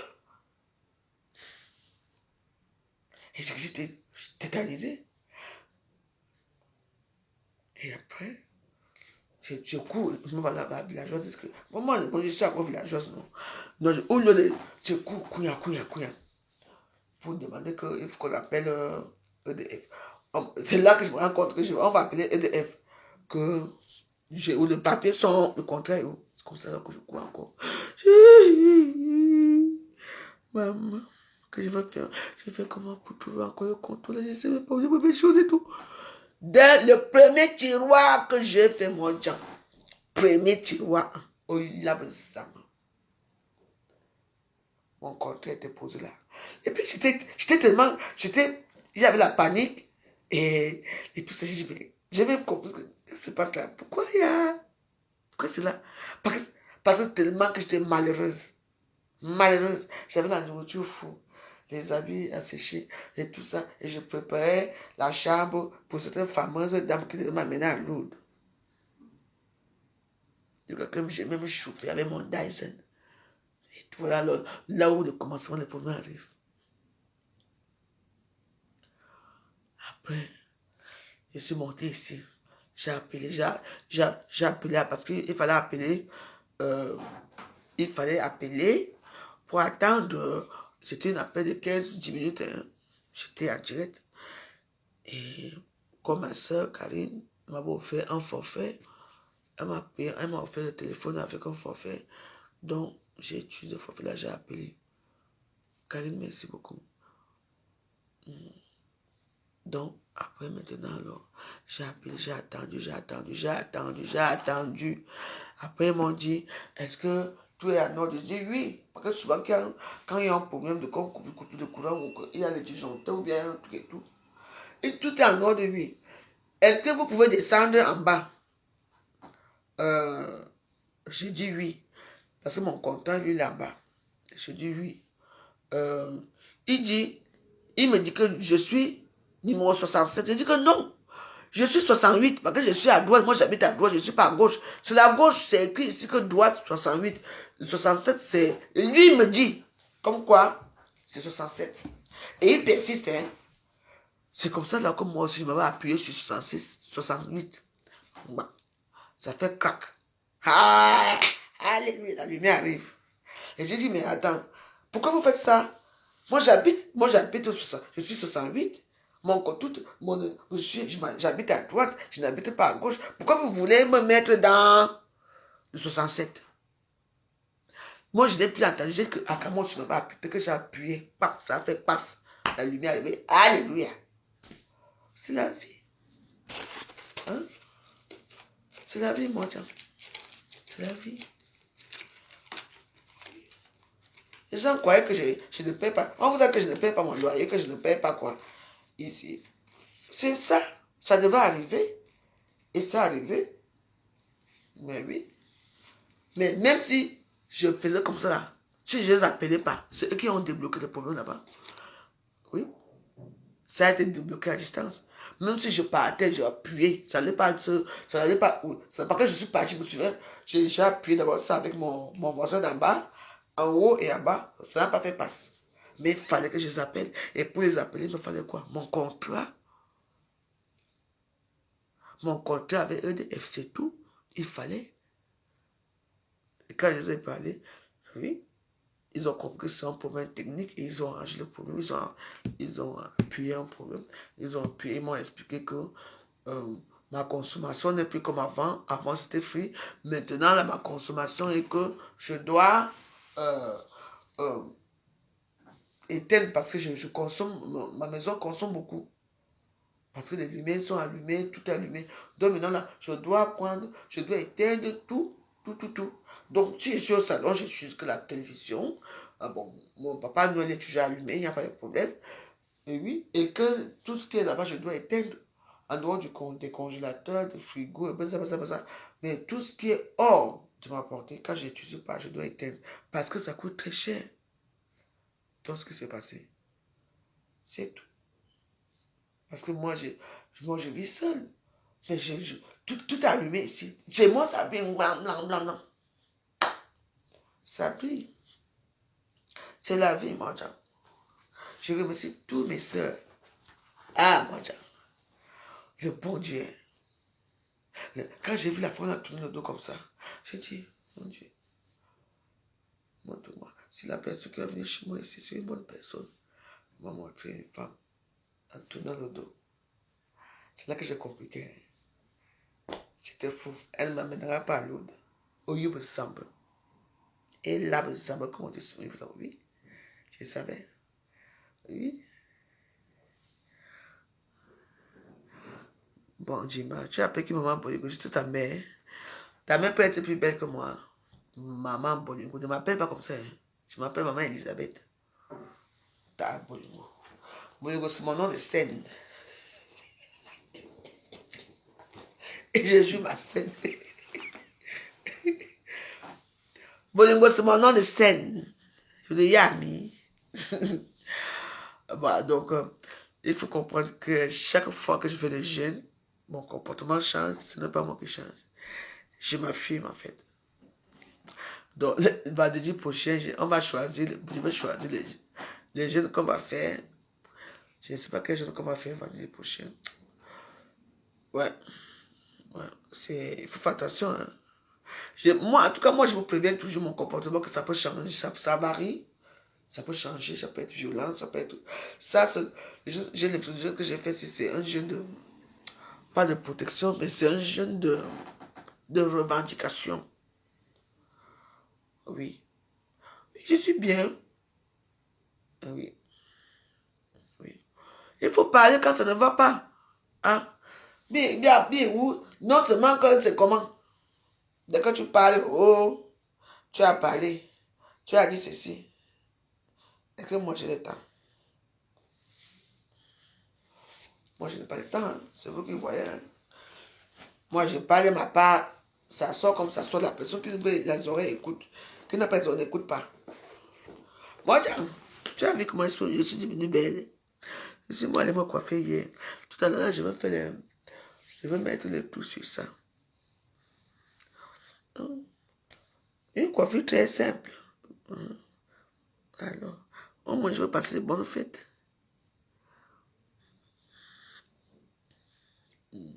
Et j'étais tétanisé. Et après, je cours, je me vois là-bas, villageoise. Que, moi, je suis encore villageoise, non. Donc, au lieu de. Je cours, pour demander qu'il faut qu'on appelle EDF. C'est là que je me rends compte que on va appeler EDF. Que où le papier sont le contraire. C'est comme ça que je cours encore. Maman, que je vais faire? Je fais comment pour trouver encore le contour? Je ne sais même pas où je peux faire choses et tout. Dans le premier tiroir que j'ai fait mon job, premier tiroir, au lave-sam. Mon contrat était posé là. Et puis j'étais tellement, il y avait la panique et tout ça. J'ai même compris ce qui se passe là. Pourquoi c'est là? Parce que tellement que j'étais malheureuse. Malheureuse. J'avais la nourriture fou, les habits à sécher et tout ça. Et je préparais la chambre pour cette fameuse dame qui devait m'amener à Lourdes. J'ai même chauffé avec mon Dyson. Et voilà là où le commencement des problèmes arrive. Après, je suis monté ici. J'ai appelé parce qu'il fallait appeler. Il fallait appeler pour attendre. C'était un appel de 15-10 minutes. Hein. J'étais en direct. Et comme ma soeur Karine m'a offert un forfait, elle m'a offert le téléphone avec un forfait. Donc, j'ai utilisé le forfait là, j'ai appelé. Karine, merci beaucoup. Donc, après maintenant, alors, j'ai appelé, j'ai attendu. Après, ils m'ont dit, est-ce que tout est en ordre? Je dis oui. Parce que souvent, quand il y a un problème de coupure de courant, ou il y a des disjoncteurs ou bien un truc et tout, et tout est en ordre, oui. Est-ce que vous pouvez descendre en bas? J'ai dit oui. Parce que mon compteur, lui, est en bas. J'ai dit oui. Il me dit que je suis numéro 67. Je dis que non. Je suis 68 parce que je suis à droite. Moi, j'habite à droite, je ne suis pas à gauche. Sur la gauche, c'est écrit ici que droite, 68. 67, c'est... Lui, il me dit, comme quoi, c'est 67. Et il persiste, hein. C'est comme ça, là, que moi aussi, je m'avais appuyé sur 66, 68. Bah, ça fait crack. Ah, allez, la lumière arrive. Et j'ai dit, mais attends, pourquoi vous faites ça? Moi, j'habite, je suis 68. J'habite à droite, je n'habite pas à gauche. Pourquoi vous voulez me mettre dans le 67? Moi, je n'ai plus entendu. J'ai que Akamon ne m'a appuyé, que j'ai appuyé. Ça a fait passe. La lumière est arrivée. Alléluia. C'est la vie. Hein? C'est la vie, mon Dieu. C'est la vie. Les gens croyaient que je ne paie pas. On vous dit que je ne paie pas mon loyer, que je ne paie pas quoi. Ici. C'est ça. Ça devait arriver. Et ça arrivé. Mais oui. Mais même si je faisais comme ça, là, si je ne les appelais pas, c'est eux qui ont débloqué le problème là-bas. Oui. Ça a été débloqué à distance. Même si je partais, j'ai appuyé. Ça n'allait pas. Ça n'allait pas. C'est pas que je suis parti, je me souviens. J'ai appuyé d'abord ça avec mon voisin d'en bas, en haut et en bas. Ça n'a pas fait passe. Mais il fallait que je les appelle. Et pour les appeler, il me fallait quoi? Mon contrat. Mon contrat avec EDF, c'est tout. Il fallait. Et quand je les ai parlé, oui, ils ont compris que c'est un problème technique et ils ont arrangé le problème. Ils ont appuyé un problème. Ils m'ont expliqué que ma consommation n'est plus comme avant. Avant, c'était free. Maintenant, là, ma consommation est que je dois éteindre parce que je consomme, ma maison consomme beaucoup. Parce que les lumières sont allumées, tout est allumé. Donc maintenant, là, je dois éteindre tout. Donc, si je suis au salon, je n'utilise que la télévision. Ah bon, mon papa Noël est toujours allumé, il n'y a pas de problème. Et oui, et que tout ce qui est là-bas, je dois éteindre. En dehors des congélateurs, du frigo, et ça. Mais tout ce qui est hors de ma portée, quand je n'utilise pas, je dois éteindre. Parce que ça coûte très cher. Donc, ce qui s'est passé, c'est tout. Parce que moi, Moi, je vis seul. Mais tout allumé ici. Chez moi, ça brille. Blanc, blanc, blanc, blanc. Ça brille. C'est la vie, mon Dieu. Je remercie tous mes soeurs. Ah, mon Dieu. Le bon Dieu. Quand j'ai vu la femme tourner le dos comme ça, j'ai dit, mon Dieu, montre-moi. Si la personne qui va venir chez moi ici, c'est une bonne personne, il m'a montré une femme en tournant le dos. C'est là que j'ai compris que c'était fou. Elle ne m'amènera pas à Lourdes, au Youb Samba. Et là, Samba, comment tu sais, oui, je savais. Oui. Bon, dis-moi, tu as appelé qui maman Bolingo, je suis ta mère. Ta mère peut être plus belle que moi. Maman Bolingo, ne m'appelle pas comme ça. Hein. Je m'appelle maman Elisabeth. Ta Bolingo. Bolingo, c'est mon nom de scène. Et je joue ma scène. Bolingo, c'est mon nom de scène. Je dis Yami. Voilà, donc, il faut comprendre que chaque fois que je fais des jeûnes, mon comportement change, ce n'est pas moi qui change. Je m'affirme en fait. Donc, le vendredi prochain, je vais choisir les jeûnes qu'on va faire. Je ne sais pas quel jeûne qu'on va faire vendredi prochain. Ouais. Il faut faire attention. Hein. Moi, en tout cas, moi, je vous préviens toujours mon comportement que ça peut changer. Ça varie. Ça peut changer, ça peut être violent, ça peut être... Ça, j'ai l'impression que j'ai fait, c'est un jeûne de... Pas de protection, mais c'est un jeûne de revendication. Oui. Je suis bien. Oui. Oui. Il faut parler quand ça ne va pas. Hein? Bien, où? Non seulement que c'est comment. Dès que tu parles, oh, tu as parlé. Tu as dit ceci. Et que moi, j'ai le temps. Moi, je n'ai pas le temps. Hein. C'est vous qui voyez. Hein. Moi, je parle ma part. Ça sort comme ça sort. La personne qui veut les oreilles écoute. Qui n'a pas les oreilles n'écoute pas. Moi, tu as vu comment je suis devenue belle. Je suis moi allée me coiffer hier. Tout à l'heure, je vais mettre le tout sur ça. Une coiffure très simple. Alors, au moins, je vais passer de bonnes fêtes.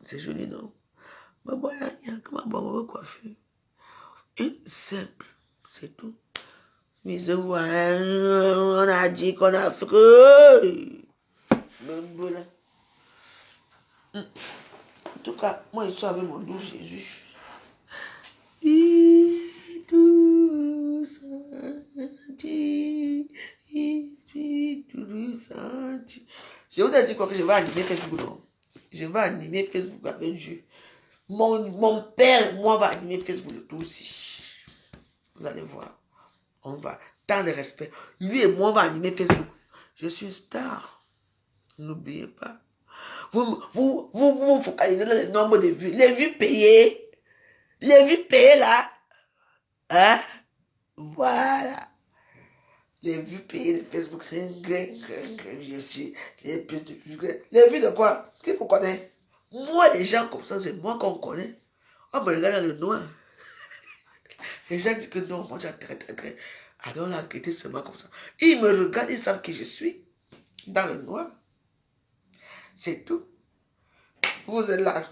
C'est joli, non? Mais bon, il y a comment bonne coiffure. Une simple, c'est tout. Mais on a dit qu'on a fait que... En tout cas, moi, je suis avec mon doux Jésus. Tout senti, tout senti. Je vous ai dit quoi que je vais animer Facebook, non? Je vais animer Facebook avec Dieu. Mon père, moi, va animer Facebook le tout aussi. Vous allez voir. On va. Tant de respect. Lui et moi, on va animer Facebook. Je suis une star. N'oubliez pas. Vous focalisez dans le nombre de vues. Les vues payées. Les vues payées là. Hein? Voilà. Les vues payées de Facebook. Je suis. Les vues de vues. Les vues de quoi? Qui vous connaît? Moi, les gens comme ça, c'est moi qu'on connaît. On me regarde dans le noir. Les gens disent que non, moi j'ai très. Alors on l'a guetté seulement comme ça. Ils me regardent, ils savent qui je suis. Dans le noir. C'est tout. Vous êtes là.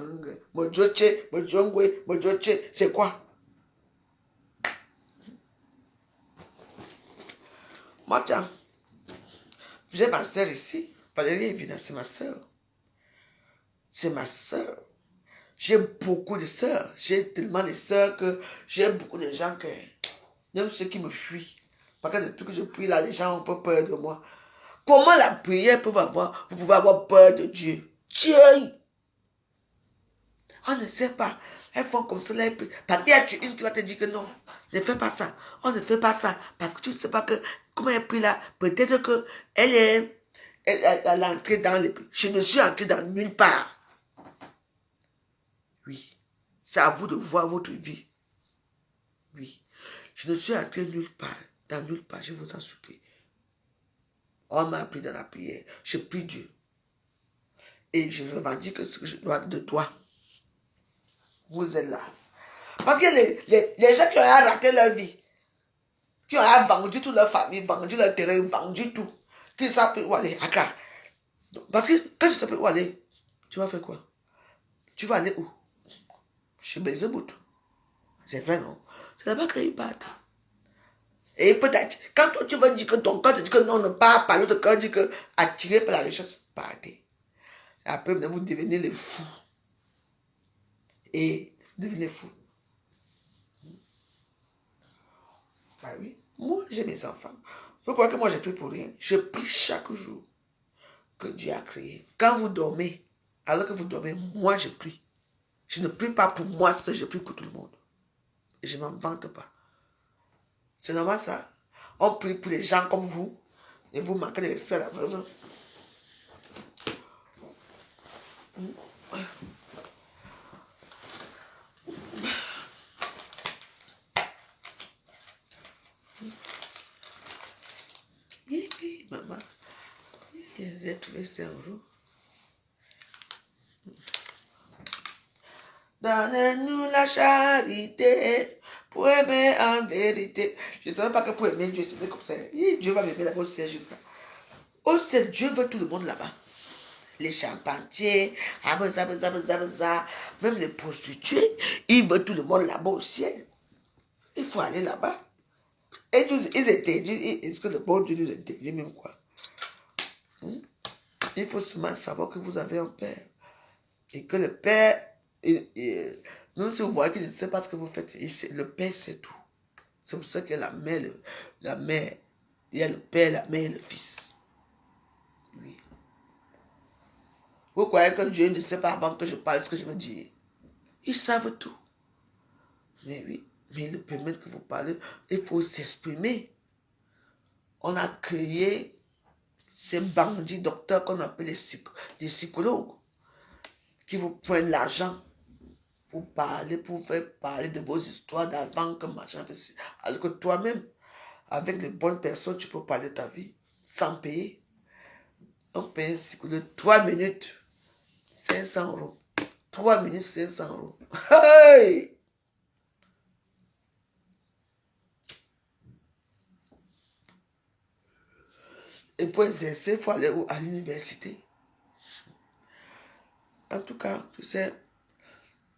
Mojoche, Mojongwe, Mojoche, c'est quoi? Moi, tiens, j'ai ma soeur ici. Valérie est venue, c'est ma soeur. C'est ma soeur. J'ai beaucoup de soeurs. J'ai tellement de soeurs que j'ai beaucoup de gens que... Même ceux qui me fuient. Parce que depuis que je prie là, les gens ont pas peur de moi. Comment la prière peut avoir... Vous pouvez avoir peur de Dieu. Dieu! On ne sait pas. Elles font comme ça. Parce qu'il y a une qui va te dire que non, ne fais pas ça. On ne fait pas ça. Parce que tu ne sais pas que... Comment elle prie là? Peut-être que elle est... Elle est entrée dans les... Je ne suis entrée dans nulle part. Oui. C'est à vous de voir votre vie. Oui. Je ne suis entré nulle part. Dans nulle part, je vous en supplie. On m'a appris dans la prière. Je prie Dieu. Et je revendique ce que je dois de toi. Vous êtes là. Parce que les gens qui ont raté leur vie, qui ont vendu toute leur famille, vendu leur terrain, vendu tout, qui ne savent plus où aller, Accra. Parce que quand tu ne sais plus où aller, tu vas faire quoi? Tu vas aller où? Chez Belzébuth. C'est vrai, non? C'est là-bas qu'ils partent. Et peut-être, quand toi, tu vas dire que ton corps te dit que non, ne pas pas, l'autre corps dit que attiré par la richesse, partez. Après, vous devenez les fous. Et vous devenez fous. Bah oui, moi, j'ai mes enfants. Vous croyez que moi, je prie pour rien? Je prie chaque jour que Dieu a créé. Quand vous dormez, alors que vous dormez, moi, je prie. Je ne prie pas pour moi, je prie pour tout le monde. Et je ne m'en vante pas. C'est normal ça. On prie pour les gens comme vous. Et vous manquez de respect à la vraiment. Maman, j'ai trouvé 5 euros. Donnez-nous la charité pour aimer en vérité. Je ne savais pas que pour aimer Dieu, c'était comme ça. Dieu va m'aimer là-bas au ciel jusqu'à. Au ciel, Dieu veut tout le monde là-bas. Les champagniers, même les prostituées, il veut tout le monde là-bas au ciel. Il faut aller là-bas. Et ils interdisent, est-ce que le bon Dieu nous interdit même quoi? Il faut seulement savoir que vous avez un père. Et que le père, même si vous voyez qu'il ne sait pas ce que vous faites, le père sait tout. C'est pour ça que la mère, il y a le père, la mère et le fils. Oui. Vous croyez que Dieu ne sait pas avant que je parle ce que je veux dire? Ils savent tout. Mais oui, mais il permet que vous parlez, il faut s'exprimer. On a créé ces bandits docteurs qu'on appelle les psychologues, qui vous prennent l'argent pour parler, pour faire parler de vos histoires d'avant que machin. Alors que toi-même, avec les bonnes personnes, tu peux parler de ta vie sans payer. On paye un psychologue 3 minutes, 500 euros. 3 minutes, 500 euros. Hey! Et pour exercer, il faut aller à l'université. En tout cas, tu sais,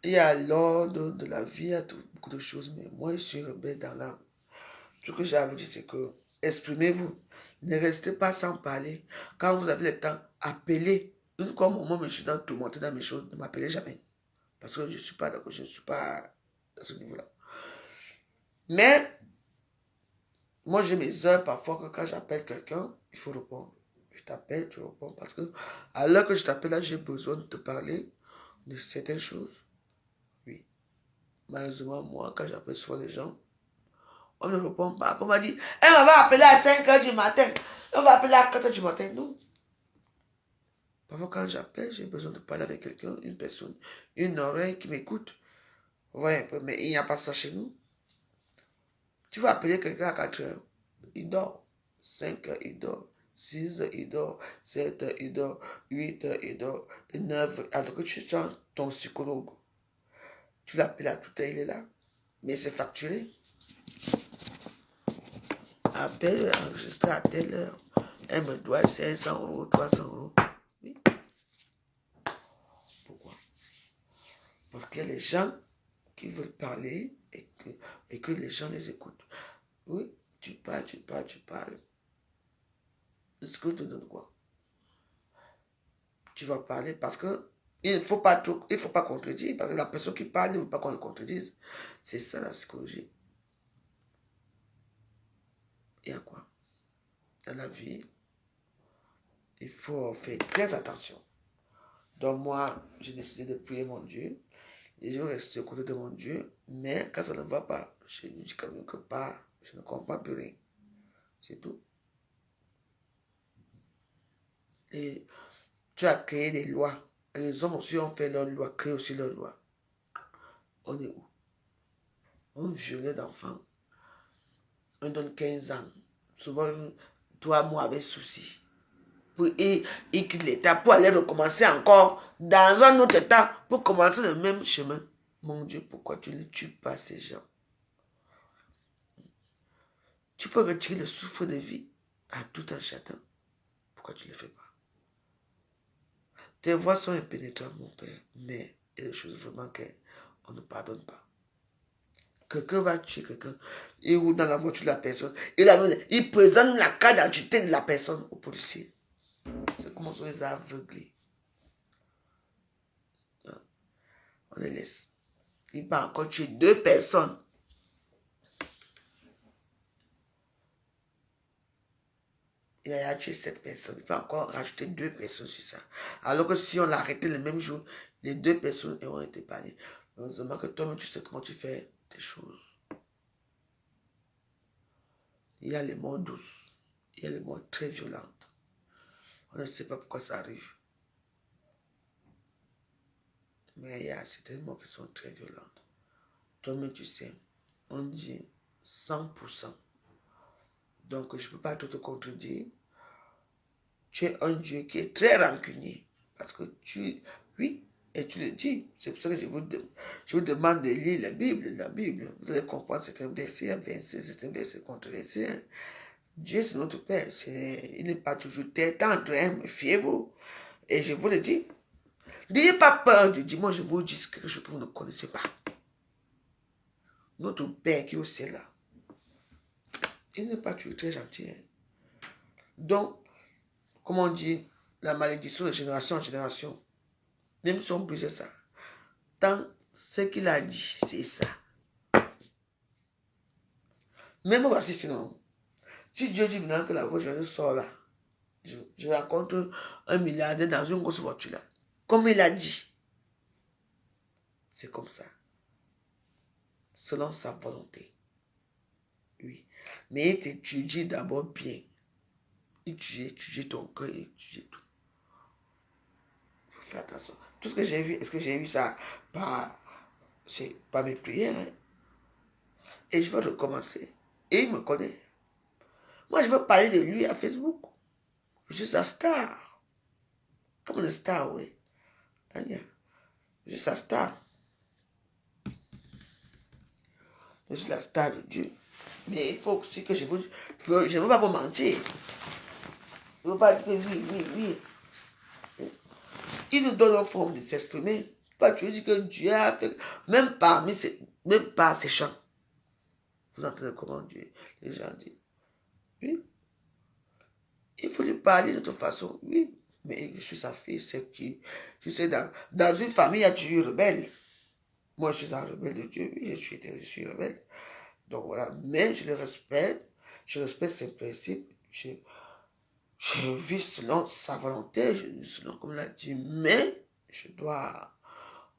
il y a l'ordre de la vie, il y a beaucoup de choses, mais moi, je suis rebelle dans l'âme. Ce que j'ai à vous dire, c'est que exprimez-vous. Ne restez pas sans parler. Quand vous avez le temps, appelez. Une fois, moi, je suis dans tout monter dans mes choses, ne m'appelez jamais. Parce que je ne suis pas d'accord, je ne suis pas à ce niveau-là. Mais, moi, j'ai mes heures parfois que quand j'appelle quelqu'un, il faut répondre. Je t'appelle, tu réponds. Parce que, à l'heure que je t'appelle, là, j'ai besoin de te parler de certaines choses. Oui. Malheureusement, moi, quand j'appelle souvent les gens, on ne répond pas. On m'a dit, elle va appeler à 5 h du matin. On va appeler à 4 h du matin. Non. Parfois, quand j'appelle, j'ai besoin de parler avec quelqu'un, une personne, une oreille qui m'écoute. Ouais, un peu, mais il n'y a pas ça chez nous. Tu vas appeler quelqu'un à 4 h. Il dort. 5 h, il dort. 6 h, il dort. 7 h, il dort. 8 h, il dort. 9 h, alors que tu sens ton psychologue. Tu l'appelles à toute heure, il est là. Mais c'est facturé. Appel enregistré à telle heure. Elle me doit 500 euros, 300 euros. Oui. Pourquoi? Parce qu'il y a les gens qui veulent parler et que les gens les écoutent. Oui, tu parles. Est-ce que tu te donnes quoi? Tu vas parler parce que il ne faut pas contredire, parce que la personne qui parle ne veut pas qu'on le contredise. C'est ça la psychologie. Il y a quoi? Dans la vie, il faut faire très attention. Donc moi, j'ai décidé de prier mon Dieu. Et je vais rester au côté de mon Dieu. Mais quand ça ne va pas, je lui dis quand même que pas, je ne comprends plus rien. C'est tout. Et tu as créé des lois. Et les hommes aussi ont fait leurs lois, créé aussi leurs lois. On est où? On violait d'enfants. On donne 15 ans. Souvent, toi, moi, avec souci. il quitte l'état pour aller recommencer encore dans un autre état pour commencer le même chemin. Mon Dieu, pourquoi tu ne tues pas ces gens? Tu peux retirer le souffle de vie à tout un chacun. Pourquoi tu ne le fais pas? Tes voix sont impénétrables, mon Père, mais il y a des choses vraiment qu'on ne pardonne pas. Quelqu'un va tuer quelqu'un, il roule dans la voiture de la personne, il présente la carte d'identité de la personne au policier. C'est comment on les a aveuglés. On les laisse. Il va encore tuer 2 personnes. Il a tué 7 personnes. Il va encore rajouter 2 personnes sur ça. Alors que si on l'a arrêté le même jour, les 2 personnes auront été bannies. Heureusement que toi-même, tu sais comment tu fais tes choses. Il y a les morts douces. Il y a les morts très violentes. On ne sait pas pourquoi ça arrive. Mais il y a certaines morts qui sont très violentes. Toi-même, tu sais. On dit 100%. Donc, je ne peux pas te contredire. Tu es un Dieu qui est très rancunier. Parce que oui, et tu le dis. C'est pour ça que je vous demande de lire la Bible. La Bible, vous allez comprendre certains versets, certains versets controversés. Hein. Dieu, c'est notre Père. Il n'est pas toujours très tendre, hein, fiez-vous. Et je vous le dis. N'ayez pas peur de dire, moi je vous dis quelque chose que vous ne connaissez pas. Notre Père qui est au ciel là, il n'est pas toujours très gentil. Hein. Donc, comme on dit, la malédiction de génération en génération, même si on brise ça, tant ce qu'il a dit, c'est ça. Même voici sinon, si Dieu dit maintenant que la voiture sort là, je rencontre un milliardaire dans une grosse voiture là, comme il a dit, c'est comme ça, selon sa volonté. Oui, mais il t'étudie d'abord bien. Étudie ton cœur, étudie tout. Fais attention. Tout ce que j'ai vu, est-ce que j'ai vu ça c'est par mes prières. Hein? Et je vais recommencer. Et il me connaît. Moi, je veux parler de lui à Facebook. Je suis sa star. Comme une star, oui. Je suis sa star. Je suis la star de Dieu. Mais il faut aussi que je ne veux pas vous mentir. Je ne veux pas dire que oui. Il nous donne une forme de s'exprimer. Pas tu dis que Dieu a fait, même par ses chants. Vous entendez comment Dieu, les gens disent. Oui. Il faut lui parler de toute façon. Oui. Mais je suis sa fille, c'est qui. Tu sais, dans une famille, il y a toujours rebelle. Moi, je suis un rebelle de Dieu. Oui, je suis rebelle. Donc voilà. Mais je le respecte. Je respecte ses principes. Je vis selon sa volonté. Je vis selon comme il a dit. Mais je dois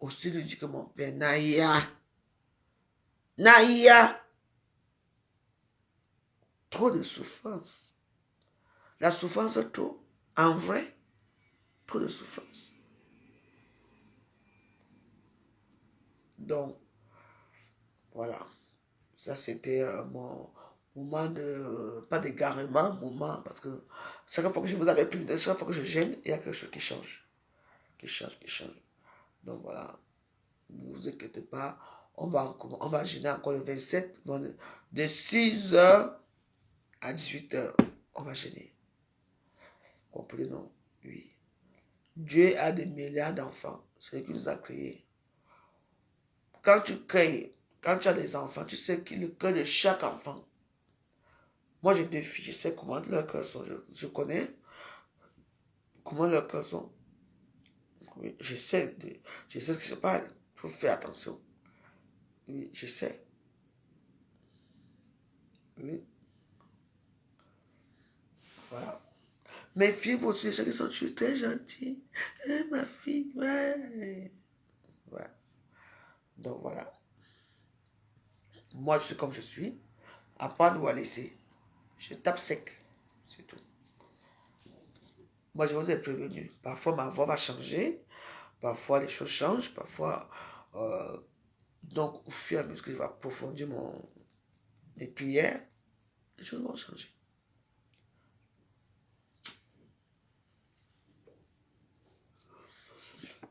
aussi lui dire que mon père, Naïa, trop de souffrance. La souffrance trop, en vrai, trop de souffrance. Donc, voilà. Ça, c'était mon moment de, pas d'égarement, moment, parce que chaque fois que je vous avais plus de chaque fois que je gêne, il y a quelque chose qui change. Qui change. Donc, voilà. Ne vous inquiétez pas. On va gêner encore le 27, de 6h à 18h. On va gêner. Comprenons? Oui. Dieu a des milliards d'enfants. C'est lui qui nous a créés. Quand tu as des enfants, tu sais que le cœur de chaque enfant. Moi, j'ai 2 filles, je sais comment leurs cœurs sont. Je connais comment leurs cœurs sont. Oui, je sais ce qui se passe. Il faut faire attention. Oui, je sais. Oui. Voilà. Mes filles aussi, ceux qui sont très gentils. Ma fille, ouais. Ouais. Donc voilà. Moi, je suis comme je suis. À prendre ou à laisser. Je tape sec. C'est tout. Moi, je vous ai prévenu. Parfois, ma voix va changer. Parfois, les choses changent. Parfois, donc, au fur et à mesure que je vais approfondir mes prières, les choses vont changer.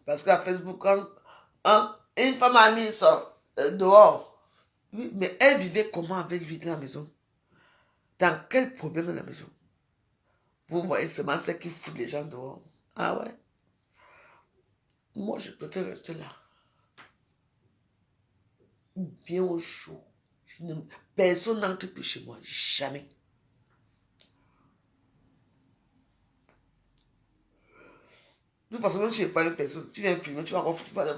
Parce qu'à Facebook, quand une femme a mis ça dehors, oui, mais elle vivait comment avec lui dans la maison? Dans quel problème dans la maison? Vous voyez seulement ce qui fout les gens dehors. Ah ouais? Moi, je préfère rester là. Bien au chaud. Personne n'entre plus chez moi. Jamais. De toute façon, même si je n'ai pas une personne, tu viens filmer, tu vas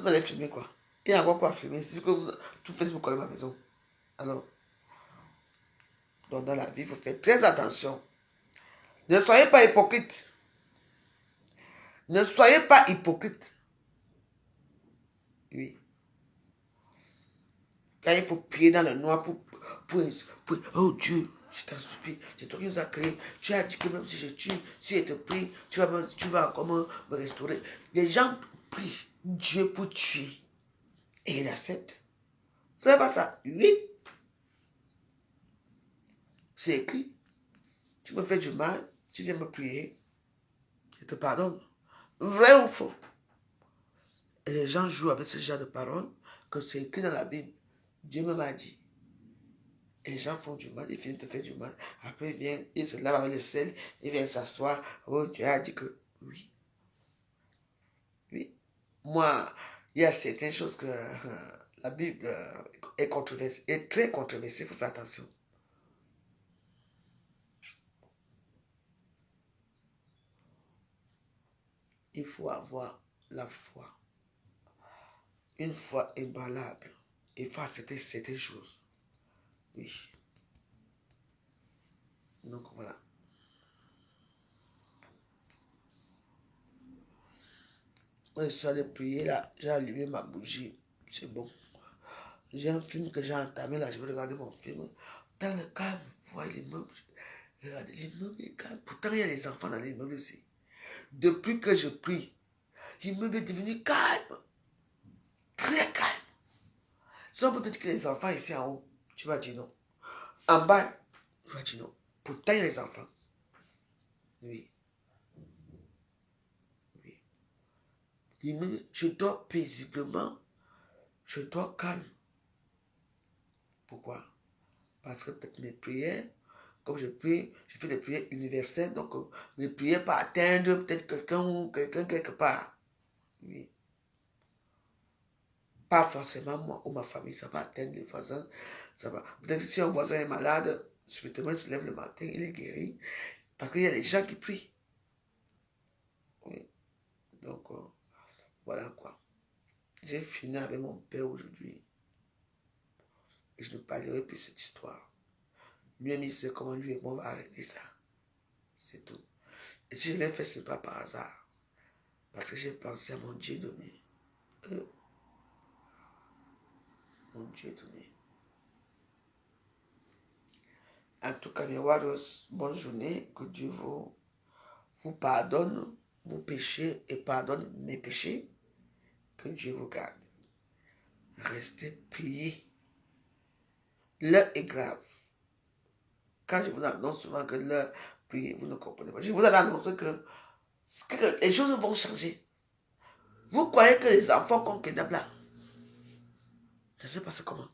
aller filmer quoi? Il y a encore quoi à filmer? C'est que tout Facebook connaît ma maison. Alors, donc dans la vie, il faut faire très attention. Ne soyez pas hypocrite. Ne soyez pas hypocrite. Oui. Quand il faut prier dans le noir pour oh Dieu, je t'en supplie, c'est toi qui nous as créé. Tu as dit que même si je tue, si je te prie, tu vas encore me restaurer. Les gens prient Dieu pour tuer. Et il accepte. Vous savez pas ça? Oui. C'est écrit. Tu me fais du mal, tu viens me prier, je te pardonne. Vrai ou faux? Et les gens jouent avec ce genre de paroles, que c'est écrit dans la Bible. Dieu me m'a dit. Et les gens font du mal, ils finissent de faire du mal. Après, ils viennent, ils se lavent avec le sel, ils viennent s'asseoir. Oh, Dieu a dit que oui. Oui. Moi, il y a certaines choses que la Bible est controversée, est très controversée, il faut faire attention. Il faut avoir la foi. Une foi ébranlable. Il faut accepter certaines choses. Oui. Donc voilà. Moi, je suis allé prier là, j'ai allumé ma bougie. C'est bon. J'ai un film que j'ai entamé là, je vais regarder mon film. Dans le calme, vous voyez l'immeuble. Regardez, l'immeuble est calme. Pourtant, il y a les enfants dans l'immeuble aussi. Depuis que je prie, l'immeuble est devenu calme. Très calme. Si on peut te dire que les enfants ici en haut, tu vas dire non. En bas, tu vas dire non. Pourtant, il y a les enfants. Oui. Oui. L'immeuble, je dors paisiblement. Je dors calme. Pourquoi? Parce que peut-être mes prières, comme je prie, je fais des prières universelles, donc mes prières pas atteindre peut-être quelqu'un ou quelqu'un quelque part. Oui. Pas forcément moi ou ma famille, ça va atteindre les voisins, ça va. Peut-être que si un voisin est malade, subitement il se lève le matin, il est guéri, parce qu'il y a des gens qui prient. Oui. Donc, voilà quoi. J'ai fini avec mon père aujourd'hui. Et je ne parlerai plus de cette histoire. Lui-même, il sait comment lui et moi on va arrêter ça. C'est tout. Et si je l'ai fait, ce n'est pas par hasard. Parce que j'ai pensé à mon Dieu donné. Mon Dieu donné. En tout cas, mes warriors, bonne journée. Que Dieu vous pardonne vos péchés et pardonne mes péchés. Que Dieu vous garde. Restez priés. L'heure est grave. Quand je vous annonce souvent que l'heure priez, vous ne comprenez pas. Je vous annonce que les choses vont changer. Vous croyez que les enfants qu'on kidnappe là, ça se passe comment?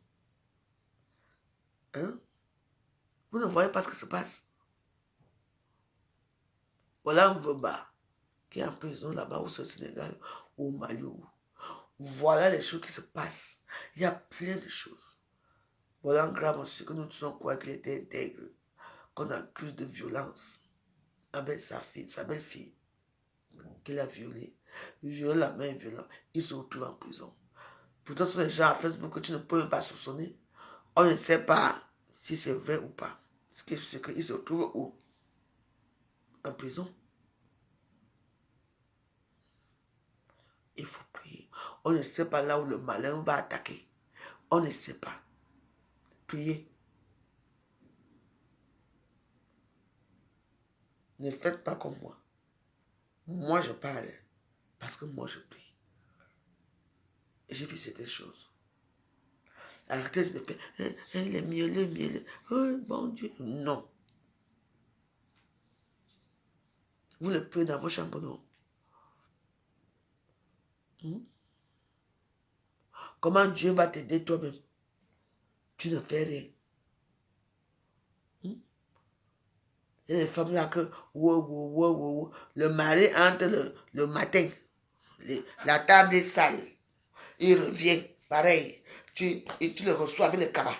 Hein? Vous ne voyez pas ce qui se passe. Voilà un Veba qui est en prison là-bas au Sénégal ou au Mali. Voilà les choses qui se passent. Il y a plein de choses. Voilà un grave aussi que nous disons quoi qu'il était intègre, qu'on accuse de violence avec sa fille, sa belle-fille, qu'il a violée. Violé la main violente. Il se retrouve en prison. Pourtant, ce sont les gens à Facebook que tu ne peux même pas soupçonner. On ne sait pas si c'est vrai ou pas. Ce qui est qu'il se retrouve où? En prison. Il faut prier. On ne sait pas là où le malin va attaquer. On ne sait pas. Priez. Ne faites pas comme moi. Moi, je parle parce que moi, je prie. Et j'ai vu certaines choses. Arrêtez de faire les mielleux. Oh mon Dieu. Non. Vous le priez dans vos chambres, non. Hmm? Comment Dieu va t'aider toi-même? Tu ne fais rien. Hmm? Il y a des femmes là que, le mari entre le matin, la table est sale, il revient, pareil, et tu le reçois avec le cabas.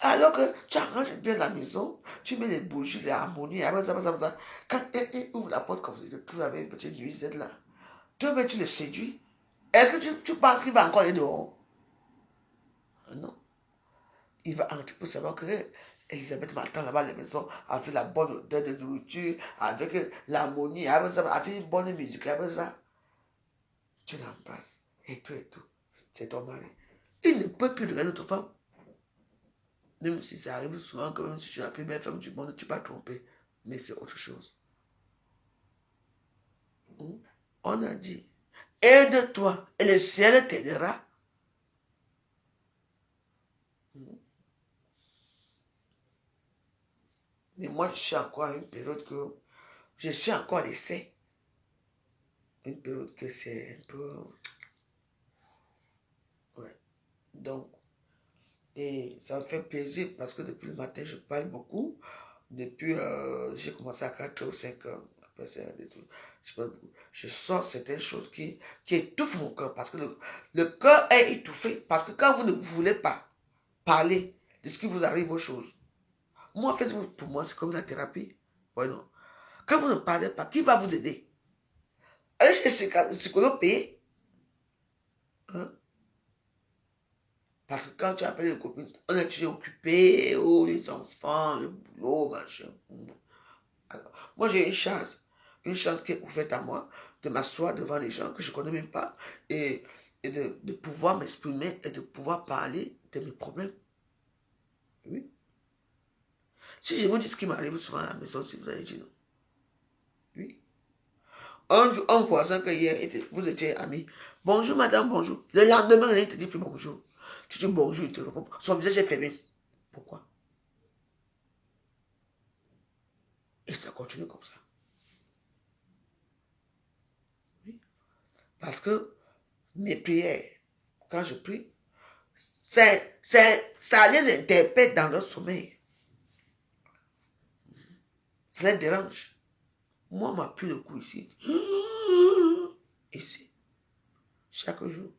Alors que tu arranges bien la maison, tu mets les bougies, les harmonies, après ça. Quand il ouvre la porte comme ça, vous avez une petite nuisette là, toi-même tu le séduis. Est-ce que tu penses qu'il va encore aller dehors? Non. Il va entrer pour savoir que Elisabeth m'attend là-bas à la maison avec la bonne odeur de nourriture, avec l'harmonie, avec ça, avec une bonne musique, avec ça. Tu l'embrasses et tout. C'est ton mari. Il ne peut plus regarder notre femme. Même si ça arrive souvent que même si tu es la plus belle femme du monde, tu vas tromper. Mais c'est autre chose. On a dit, aide-toi et le ciel t'aidera. Mais moi, je suis encore à une période que je suis encore à l'essai. Une période que c'est un peu... Ouais. Donc, et ça me fait plaisir parce que depuis le matin, je parle beaucoup. Depuis, j'ai commencé à 4 ou 5 heures. Après, c'est des trucs. Je sens certaines choses qui étouffent mon cœur parce que le cœur est étouffé. Parce que quand vous ne voulez pas parler de ce qui vous arrive aux choses, moi, en fait, pour moi, c'est comme la thérapie. Ouais, non. Quand vous ne parlez pas, qui va vous aider? Allez chez le psychologue payé. Hein? Parce que quand tu appelles les copines, on est toujours occupé, oh, les enfants, le boulot, machin. Alors, moi, j'ai une chance qui est ouverte à moi, de m'asseoir devant des gens que je ne connais même pas et de pouvoir m'exprimer et de pouvoir parler de mes problèmes. Oui. Si je vous dis ce qui m'arrive souvent à la maison, si vous avez dit non. Oui. Un voisin que hier, vous étiez amis. Bonjour madame, bonjour. Le lendemain, il ne te dit plus bonjour. Tu dis bonjour, il te répond. Son visage est fermé. Pourquoi? Et ça continue comme ça. Oui. Parce que mes prières, quand je prie, ça les interpelle dans leur sommeil. Ça les dérange. Moi, on m'appuie le cou ici. Ici. Chaque jour.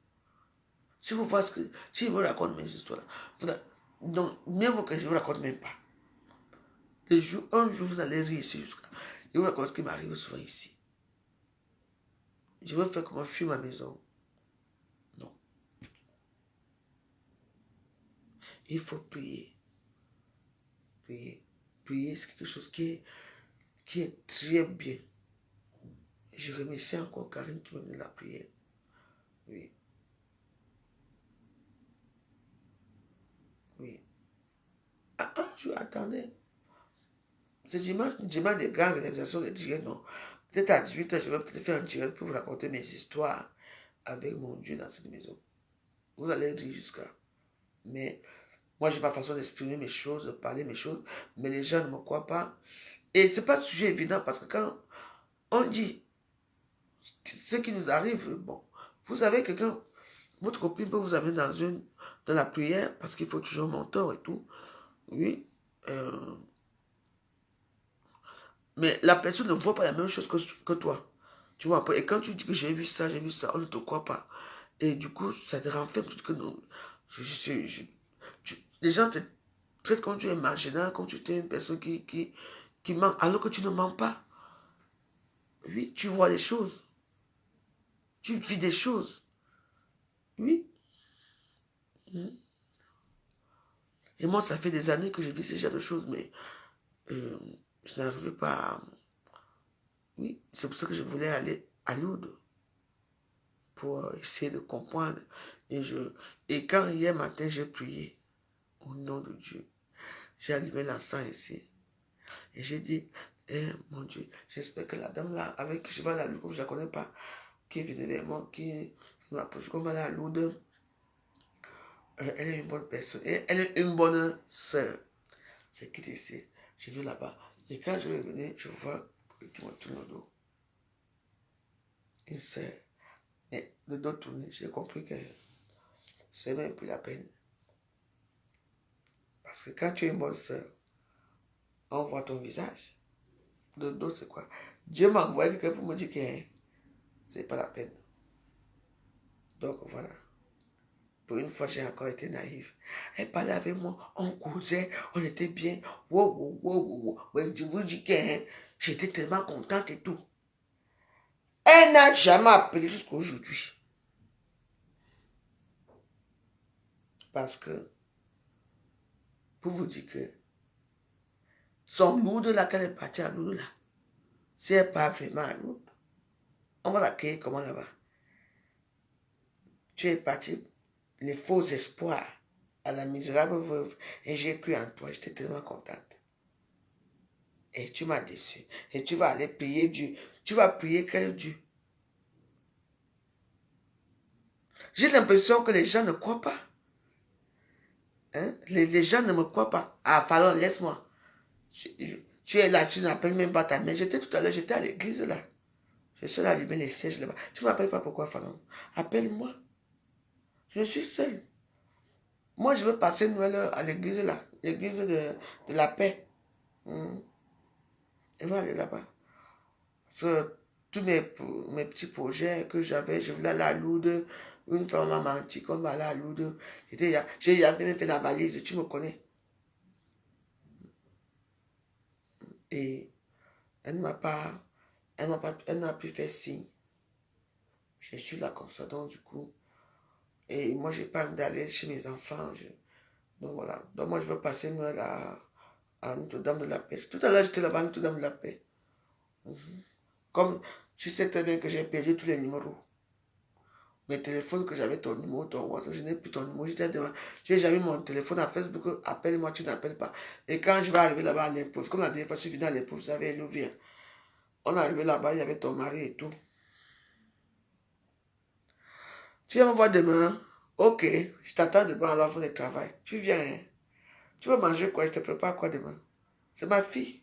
Si vous voyez ce que... Si je vous raconte mes histoires, donc, mieux vaut que je ne vous raconte même pas. Un jour, vous allez rire ici jusqu'à... Je vous raconte ce qui m'arrive souvent ici. Je veux faire comment fuir ma maison. Non. Il faut prier. Prier. Prier, c'est quelque chose qui est très bien. Je remercie encore Karine qui m'a mis la prière. Oui. Oui. Ah, un jour, attendez. C'est dimanche des grandes réalisations de Dieu, non. Peut-être à 18h, je vais peut-être faire un direct pour vous raconter mes histoires avec mon Dieu dans cette maison. Vous allez rire jusqu'à. Mais moi, j'ai ma façon d'exprimer mes choses, de parler mes choses, mais les gens ne me croient pas. Et ce n'est pas un sujet évident parce que quand on dit ce qui nous arrive, bon, vous savez, votre copine peut vous amener dans la prière parce qu'il faut toujours un mentor et tout. Oui. Mais la personne ne voit pas la même chose que toi. Tu vois, et quand tu dis que j'ai vu ça, on ne te croit pas. Et du coup, ça te renferme. Tu dis que non. Les gens te traitent comme tu es marginal, comme tu es une personne qui ment, alors que tu ne mens pas. Oui, tu vois les choses. Tu vis des choses. Oui. Et moi, ça fait des années que je vis ce genre de choses, mais je n'arrivais pas à... Oui, c'est pour ça que je voulais aller à Lourdes pour essayer de comprendre. Et quand hier matin, j'ai prié au nom de Dieu, j'ai allumé l'encens ici. Et j'ai dit, mon Dieu, j'espère que la dame là, avec qui je vais à la Lourdes, comme je ne la connais pas, qui est venue vers moi, qui m'approche, comme elle est à Lourdes, elle est une bonne personne. Et elle est une bonne sœur. J'ai quitté ici, j'ai vu là-bas. Et quand je vais venir, je vois qui me tourne le dos. Une sœur. Mais de dos tourné, j'ai compris que c'est même plus la peine. Parce que quand tu es une bonne soeur, on voit ton visage. De dos, c'est quoi? Dieu m'a envoyé quelqu'un pour me dire que c'est pas la peine. Donc voilà. Pour une fois, j'ai encore été naïve. Elle parlait avec moi, on causait, on était bien. Wow, wow, wow, wow, wow. Ouais, je vous dis que j'étais tellement contente et tout. Elle n'a jamais appelé jusqu'à aujourd'hui. Parce que, pour vous dire que, son Lourdes là, quand elle est partie à Lourdes là, si elle part vraiment à Lourdes, on va l'accueillir comment là-bas. Tu es parti, les faux espoirs à la misérable veuve, et j'ai cru en toi, j'étais tellement contente. Et tu m'as déçu. Et tu vas aller prier Dieu. Tu vas prier quel Dieu? J'ai l'impression que les gens ne croient pas. Hein? Les gens ne me croient pas. Ah, Fallon, laisse-moi. Tu es là, tu n'appelles même pas ta mère. J'étais tout à l'heure, j'étais à l'église là. Je suis là à allumer les sièges là-bas. Tu ne m'appelles pas pourquoi, Fallon? Appelle-moi. Je suis seul. Moi, je veux passer Noël à l'église là. L'église de la paix. Je vais aller là-bas. Parce que tous mes petits projets que j'avais, je voulais aller à Lourdes. Une fois, on m'a menti qu'on va aller à Lourdes. J'avais même fait la valise, tu me connais. Et elle n'a plus fait signe. Je suis là comme ça, donc du coup. Et moi, j'ai pas envie d'aller chez mes enfants. Donc voilà. Donc moi, je veux passer Noël à Notre-Dame de la Paix. Tout à l'heure, j'étais là-bas à Notre-Dame de la Paix. Comme tu sais très bien que j'ai perdu tous les numéros. Mes téléphones que j'avais ton numéro, ton WhatsApp, je n'ai plus ton numéro. J'ai jamais mon téléphone à Facebook, appelle-moi, tu n'appelles pas. Et quand je vais arriver là-bas à l'impôt, comme la dernière fois, je suis venu à l'impôt, vous savez, Louvier. On est arrivé là-bas, il y avait ton mari et tout. Tu viens me voir demain? Ok, je t'attends demain à l'offre de travail. Tu viens, hein? Tu veux manger quoi? Je te prépare quoi demain? C'est ma fille.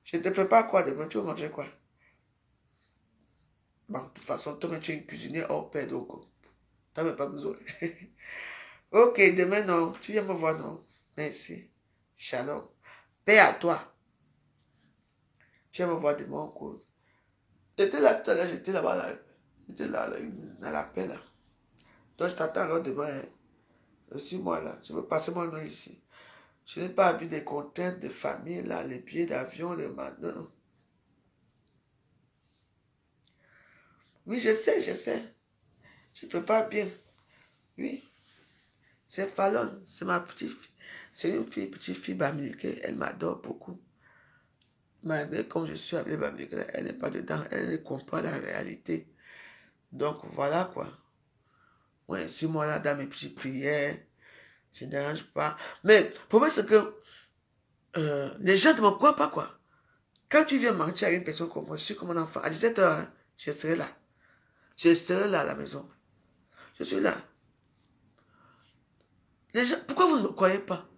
Je te prépare quoi demain? Tu veux manger quoi? Bon, de toute façon, toi, tu es une cuisinière hors pair, donc tu n'as même pas besoin. Ok, demain, non. Tu viens me voir, non? Merci. Shalom. Paix à toi. Tu viens me voir demain en cause. J'étais là tout à l'heure, j'étais là-bas, là. J'étais là, dans la paix, là. Donc, je t'attends alors demain. Hein. Je suis moi, là. Je veux passer mon nom ici. Je n'ai pas vu des contraintes de famille, là, les billets d'avion, les non. Oui, je sais, je sais. Tu prépares bien. Oui. C'est Fallon, c'est ma petite fille. C'est une fille, petite fille bamileke. Elle m'adore beaucoup. Malgré comme je suis avec bamileke, elle n'est pas dedans. Elle ne comprend la réalité. Donc voilà quoi. Ouais, si moi là dans mes petites prières, je ne dérange pas. Mais le problème c'est que les gens ne me croient pas quoi. Quand tu viens mentir à une personne comme moi, je suis comme un enfant. À 17h, je serai là. Je serai là à la maison. Je suis là. Les gens, pourquoi vous ne me croyez pas?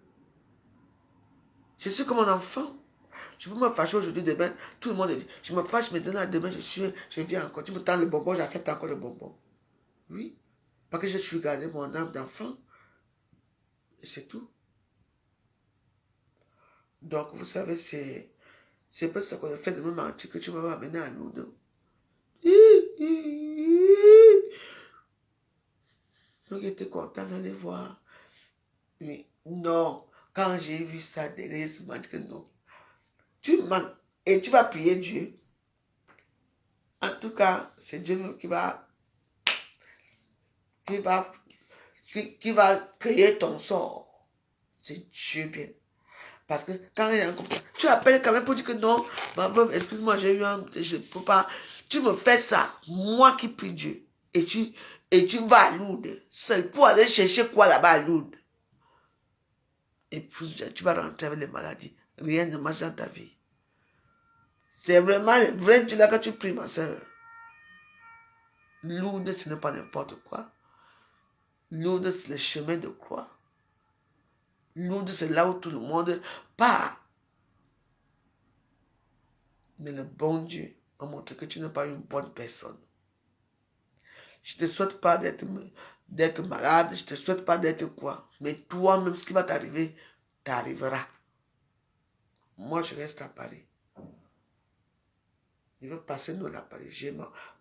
Je suis comme un enfant. Je peux me fâcher aujourd'hui, demain, tout le monde dit, je me fâche maintenant, demain, je viens encore. Tu me tends le bonbon, j'accepte encore le bonbon. Oui, parce que je suis gardé mon âme d'enfant. Et c'est tout. Donc, vous savez, c'est pas ça qu'on a fait de me mentir que tu m'as amené à nous deux. Donc, j'étais content d'aller voir. Oui, non. Quand j'ai vu ça, Thérèse m'a dit que non. Tu mens et tu vas prier Dieu. En tout cas, c'est Dieu qui va créer ton sort. C'est Dieu bien. Parce que quand il y a un comme ça, tu appelles quand même pour dire que non, ma veuve, excuse-moi, j'ai eu je ne peux pas. Tu me fais ça, moi qui prie Dieu. Et tu vas à Lourdes, seul pour aller chercher quoi là-bas à Lourdes. Et puis tu vas rentrer avec les maladies. Rien ne marche dans ta vie. C'est vraiment le vrai Dieu là que tu pries, ma soeur. Lourdes, ce n'est pas n'importe quoi. Lourdes, c'est le chemin de croix. Lourdes, c'est là où tout le monde part. Mais le bon Dieu On montre que tu n'es pas une bonne personne. Je ne te souhaite pas d'être malade, je ne te souhaite pas d'être quoi. Mais toi-même, ce qui va t'arriver, t'arrivera. Moi, je reste à Paris. Je veux passer nous à Paris. J'ai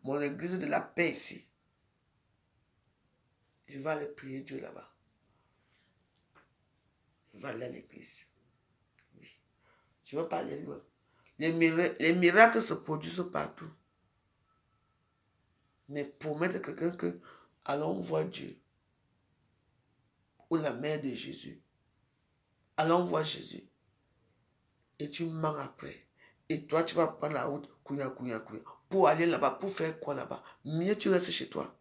mon église de la paix ici. Je vais aller prier Dieu là-bas. Je vais aller à l'église. Oui. Je ne veux pas aller loin. Les miracles se produisent partout. Mais promettre à quelqu'un que allons voir Dieu. Ou la mère de Jésus. Allons voir Jésus. Et tu mens après. Et toi, tu vas prendre la route, pour aller là-bas, pour faire quoi là-bas? Mieux tu restes chez toi.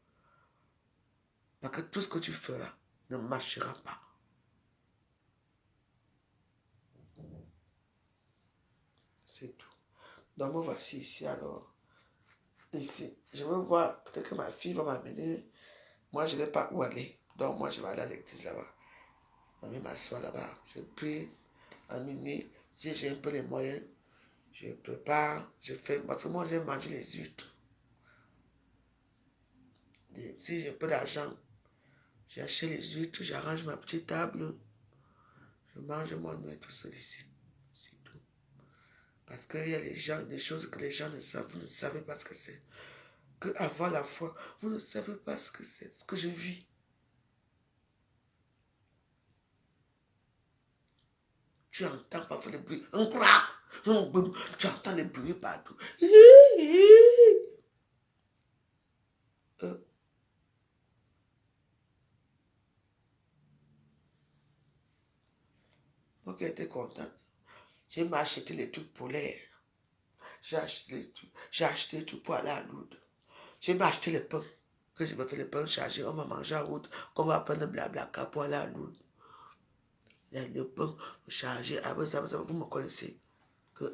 Parce que tout ce que tu feras ne marchera pas. C'est tout. Donc, me voici ici alors. Ici. Je veux voir, peut-être que ma fille va m'amener. Moi, je ne vais pas où aller. Donc, moi, je vais aller à l'église là-bas. Je vais m'asseoir là-bas. Je prie à minuit. Si j'ai un peu les moyens, je prépare, je fais. Parce que moi, j'aime manger les huîtres. Et si j'ai peu d'argent, j'achète les huîtres, j'arrange ma petite table. Je mange mon noix tout seul ici. C'est tout. Parce qu'il y a des choses que les gens ne savent. Vous ne savez pas ce que c'est. Que avoir la foi, vous ne savez pas ce que c'est, ce que je vis. Tu entends parfois les bruits. Tu entends les bruits partout. Moi qui étais contente. J'ai acheté les trucs polaires. J'ai acheté les trucs pour aller à Lourdes. J'ai acheté les pains. Que je vais faire les pains chargés. On va manger en route. Qu'on va prendre le blabla pour aller à Lourdes. Il y a le pain chargé. Après ça, vous me connaissez. Que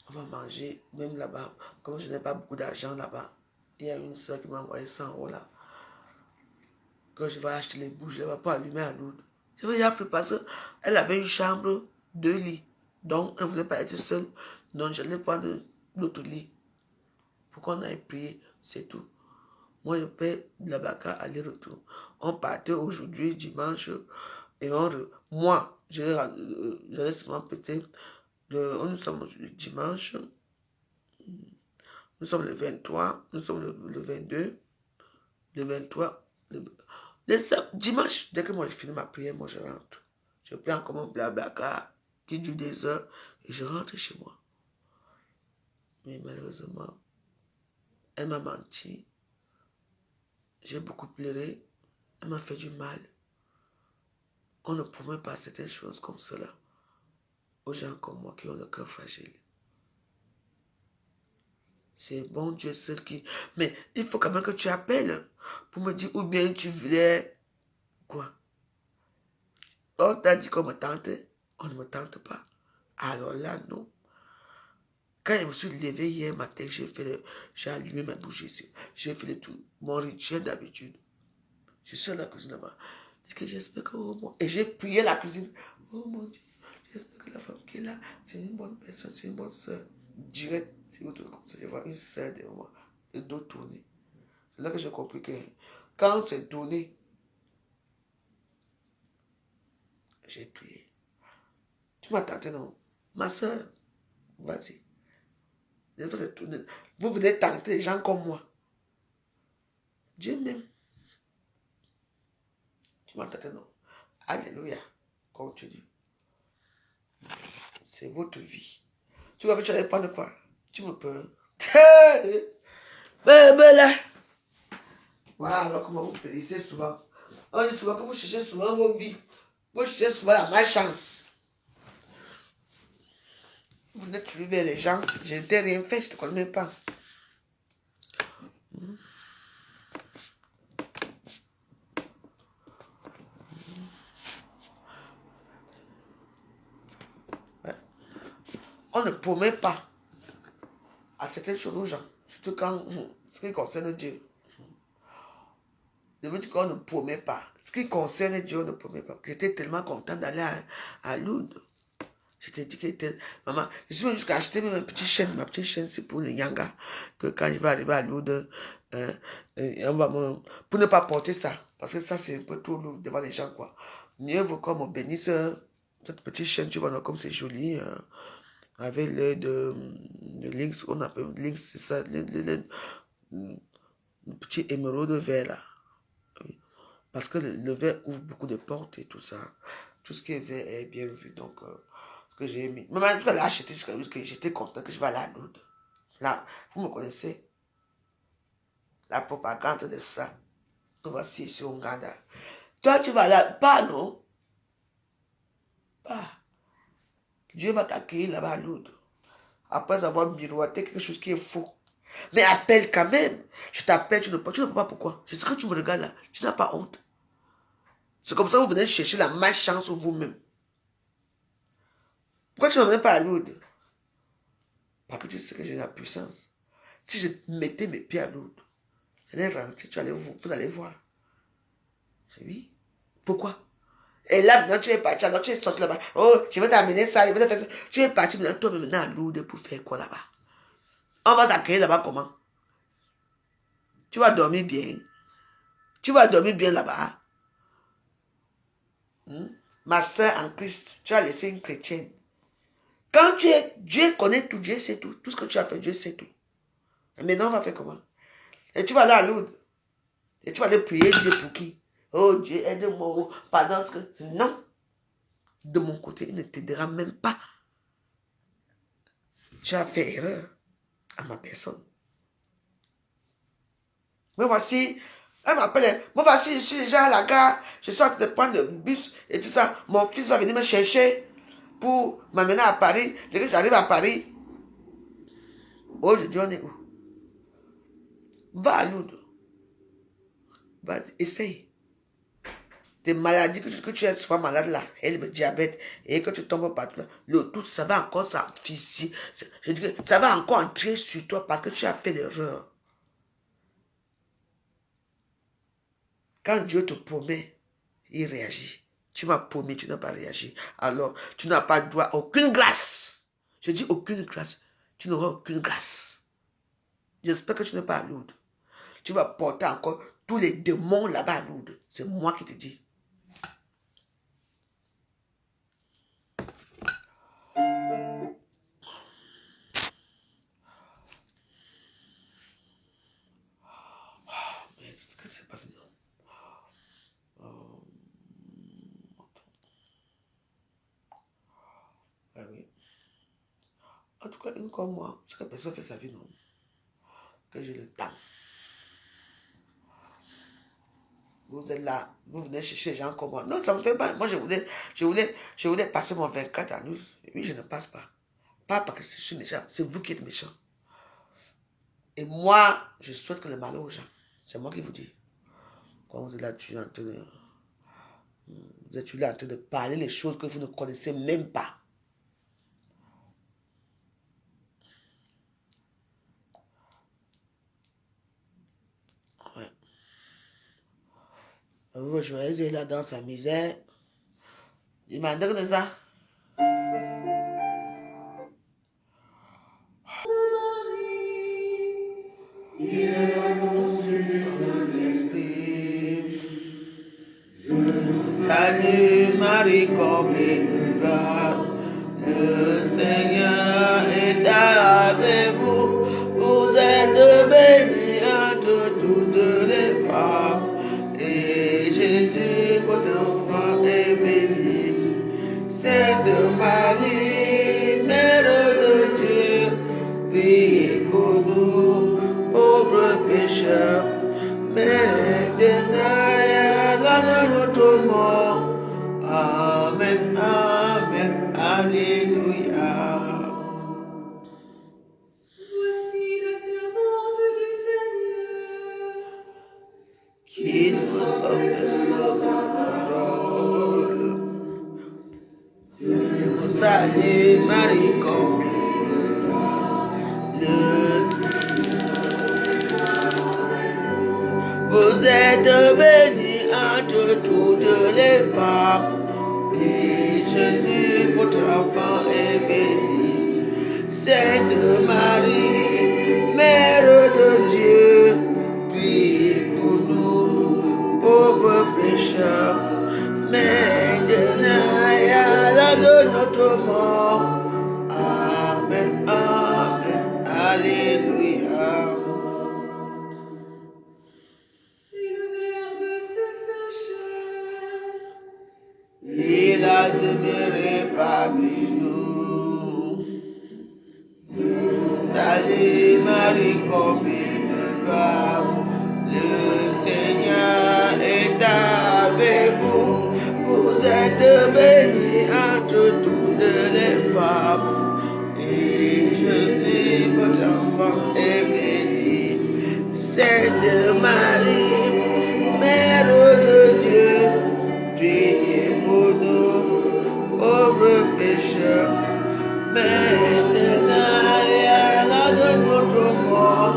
on va manger, même là-bas. Comme je n'ai pas beaucoup d'argent là-bas, il y a une soeur qui m'a envoyé 100 € là. Que je vais acheter les bougies là-bas pour allumer à Lourdes. Je vais y appeler parce qu'elle avait une chambre, 2 lits. Donc, elle ne voulait pas être seule. Donc, je n'allais prendre l'autre lit. Pour qu'on aille prier, c'est tout. Moi, je paie là-bas aller-retour. On partait aujourd'hui, dimanche, et moi, j'allais seulement péter. Nous sommes aujourd'hui dimanche. Nous sommes le 23, nous sommes le 22, le 23. Dimanche, dès que moi je finis ma prière, moi je rentre. Je prends comme un blabla qui dure des heures et je rentre chez moi. Mais malheureusement, elle m'a menti. J'ai beaucoup pleuré. Elle m'a fait du mal. On ne promet pas certaines choses comme cela aux gens comme moi qui ont le cœur fragile. C'est bon Dieu seul qui... Mais il faut quand même que tu appelles pour me dire ou bien tu voulais... Quoi? On t'a dit qu'on me tente, on ne me tente pas. Alors là, non. Quand je me suis levé hier matin, j'ai allumé ma bougie, j'ai fait le tout, mon rituel d'habitude. Je suis à la cuisine là-bas. J'espère que, oh mon... Et j'ai prié la cuisine. Oh mon Dieu, j'espère que la femme qui est là, c'est une bonne personne, c'est une bonne soeur. Direct, je vais voir une soeur derrière moi, le dos tourné. C'est là que j'ai compris que quand c'est tourné, j'ai prié. Tu m'as tenté, non? Ma soeur, vas-y. Vous venez tenter les gens comme moi. Dieu m'aime. Tu m'as tenté, non? Alléluia. Continue. C'est votre vie. Tu vois que tu n'allais pas de quoi? Tu me peux. Là. Voilà alors comment vous périssez souvent. On dit souvent que vous cherchez souvent vos vies. Vous cherchez souvent la malchance. Vous n'êtes plus vers les gens. Je n'ai rien fait, je ne te connais même pas. Ouais. On ne promet pas à certaines choses aux gens. Surtout quand ce qui concerne Dieu. Je veux dire qu'on ne promet pas. Ce qui concerne Dieu, on ne promet pas. J'étais tellement content d'aller à Lourdes. Je t'ai dit qu'elle était... Maman, je suis jusqu'à acheter ma petite chaîne. Ma petite chaîne, c'est pour le Nyanga. Que quand je vais arriver à Lourdes, pour ne pas porter ça. Parce que ça, c'est un peu trop lourd devant les gens, quoi. Mieux vaut qu'on me bénisse cette petite chaîne, tu vois, comme c'est joli. Avec le links, on appelle links, c'est ça, le petit émeraude vert, là. Oui. Parce que le vert ouvre beaucoup de portes et tout ça. Tout ce qui est vert est bien vu, donc... ce que j'ai mis. Maman, je vais l'acheter jusqu'à ce que j'étais content que je vais aller à Lourdes. Là, vous me connaissez. La propagande de ça. Voici ici au Ghana. Toi, tu vas là. Pas, non. Pas. Dieu va t'accueillir là-bas à Lourdes. Après avoir miroité quelque chose qui est faux. Mais appelle quand même. Je t'appelle, tu ne peux pas pourquoi. C'est ce que tu me regardes là. Tu n'as pas honte. C'est comme ça que vous venez chercher la malchance vous-même. Pourquoi tu ne m'amènes pas à Lourdes? Parce que tu sais que j'ai la puissance. Si je mettais mes pieds à Lourdes, j'allais rentrer, vous allez voir. Oui. Pourquoi? Et là, maintenant, tu es parti, alors tu es sorti là-bas. Oh, je vais t'amener ça, je vais te faire ça. Tu es parti maintenant, toi maintenant à Lourdes pour faire quoi là-bas? On va t'accueillir là-bas comment? Tu vas dormir bien. Tu vas dormir bien là-bas. Ma soeur en Christ, tu as laissé une chrétienne. Quand tu es, Dieu connaît tout, Dieu sait tout. Tout ce que tu as fait, Dieu sait tout. Et maintenant, on va faire comment? Et tu vas aller à Lourdes. Et tu vas aller prier Dieu pour qui? Oh Dieu, aide-moi. Pardon. Non. De mon côté, il ne t'aidera même pas. Tu as fait erreur à ma personne. Me voici. Elle m'appelle. Me voici, je suis déjà à la gare. Je suis en train de prendre le bus et tout ça. Mon fils va venir me chercher pour m'amener à Paris. Dès que j'arrive à Paris. Aujourd'hui, on est où? Va à Lourdes. Vas-y, essaye. Des maladies que tu es souvent malade là, et le diabète, et que tu tombes partout là, le tout, ça va encore s'amplifier. Je dis que ça va encore entrer sur toi parce que tu as fait l'erreur. Quand Dieu te promet, il réagit. Tu m'as promis, tu n'as pas réagi. Alors, tu n'as pas droit à aucune grâce. Je dis aucune grâce. Tu n'auras aucune grâce. J'espère que tu n'es pas à Lourdes. Tu vas porter encore tous les démons là-bas à Lourdes. C'est moi qui te dis. Qu'est-ce que c'est passé? Ah oui. En tout cas, une comme moi, c'est que personne fait sa vie, non. Que j'ai le temps. Vous êtes là, vous venez chercher les gens comme moi. Non, ça ne me fait pas. Moi, je voulais passer mon 24 à nous. Oui, je ne passe pas. Pas parce que je suis méchant, c'est vous qui êtes méchant. Et moi, je souhaite que le malheur aux gens. C'est moi qui vous dis. Quand vous êtes là, tu es en train de... Vous êtes là en train de parler les choses que vous ne connaissez même pas. Ouais. Vous jouez là dans sa misère. Il m'a donné ça. Salut Marie, comblée de grâce, le Seigneur est avec vous. Vous êtes bénie entre toutes les femmes, et Jésus, votre enfant, est béni. Sainte Marie, Mère de Dieu, priez pour nous, pauvres pécheurs, maintenant et à l'heure de notre mort. Amen, amen, alléluia. Voici la servante du Seigneur, Qui nous offre son parole. Je vous salue, Marie, comblée de grâce. Vous êtes bénie entre toutes les femmes, et Jésus, votre votre enfant est béni. Sainte Marie, Mère de Dieu, prie pour nous, pauvres pécheurs, maintenant et à l'heure de notre mort. Amen, amen, alléluia. Et le Verbe s'est fait chair. Il a demeuré parmi nous. Salut Marie, comblée de grâce, le Seigneur est avec vous. Vous êtes bénie entre toutes les femmes. Et Jésus, votre enfant, est béni. Sainte Marie, Mère de Dieu, priez pour nous, pauvres pécheurs, maintenant et à l'heure de notre mort.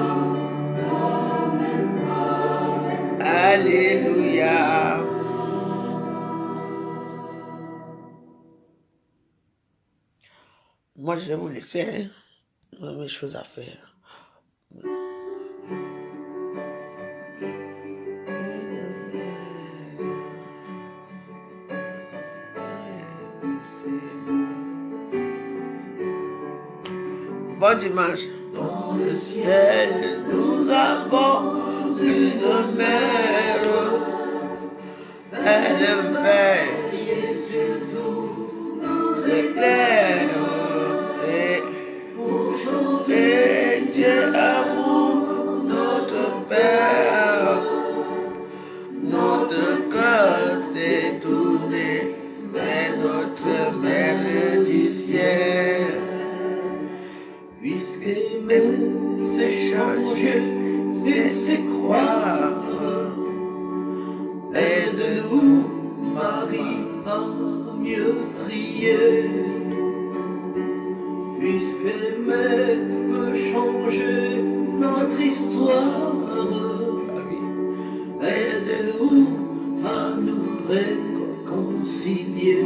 Alléluia. Moi, je vais vous laisser, hein. Mes choses à faire. Bon dimanche. Dans le ciel, nous avons une mère. Elle veille sur nous, nous éclaire. Et pour chanter Dieu amour, notre Père. Notre cœur s'est tourné vers notre Mère du ciel. Puisque même c'est changer, c'est croire. Aide-nous, Marie, à mieux prier. Puisque même peut changer notre histoire. Aide-nous à nous réconcilier.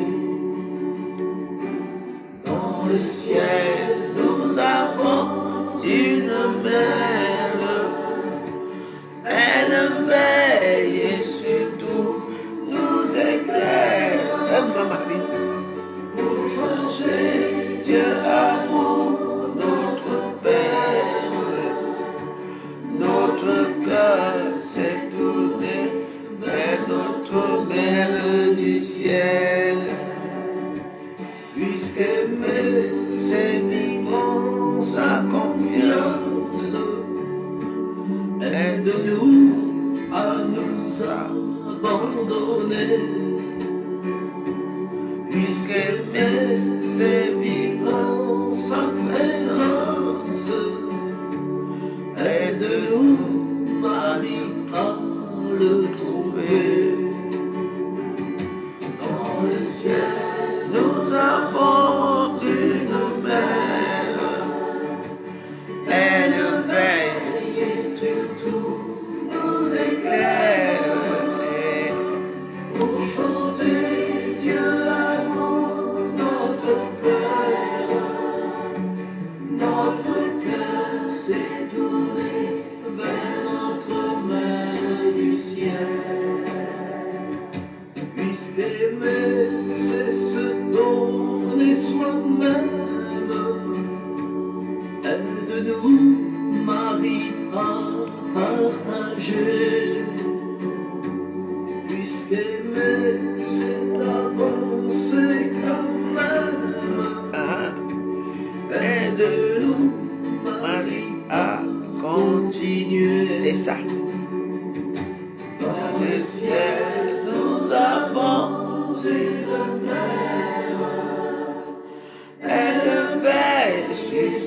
Dans le ciel, nous avons une mère. Elle veille sur tout, nous éclaire. Ma Marie, pour changer Dieu amour, notre Père. Notre cœur s'est tourné vers notre Mère du ciel. Puisque c'est vivant sa confiance, aide-nous à nous abandonner. Puisque c'est vivant sa présence, aide-nous, Marie, à le trouver. Dans le ciel, nous avons une mère. Elle veille sur tout, nous éclaire. Et pour chanter Dieu amour, notre Père. Notre cœur s'est tourné vers notre Mère du ciel. Puisqu'aimer, c'est se donner soi-même. Aide-nous, Marie, à partager. Puisqu'aimer, c'est avancer quand même. Aide-nous, Marie, à continuer. C'est ça. Dans le ciel, nous avons une mère. Elle veille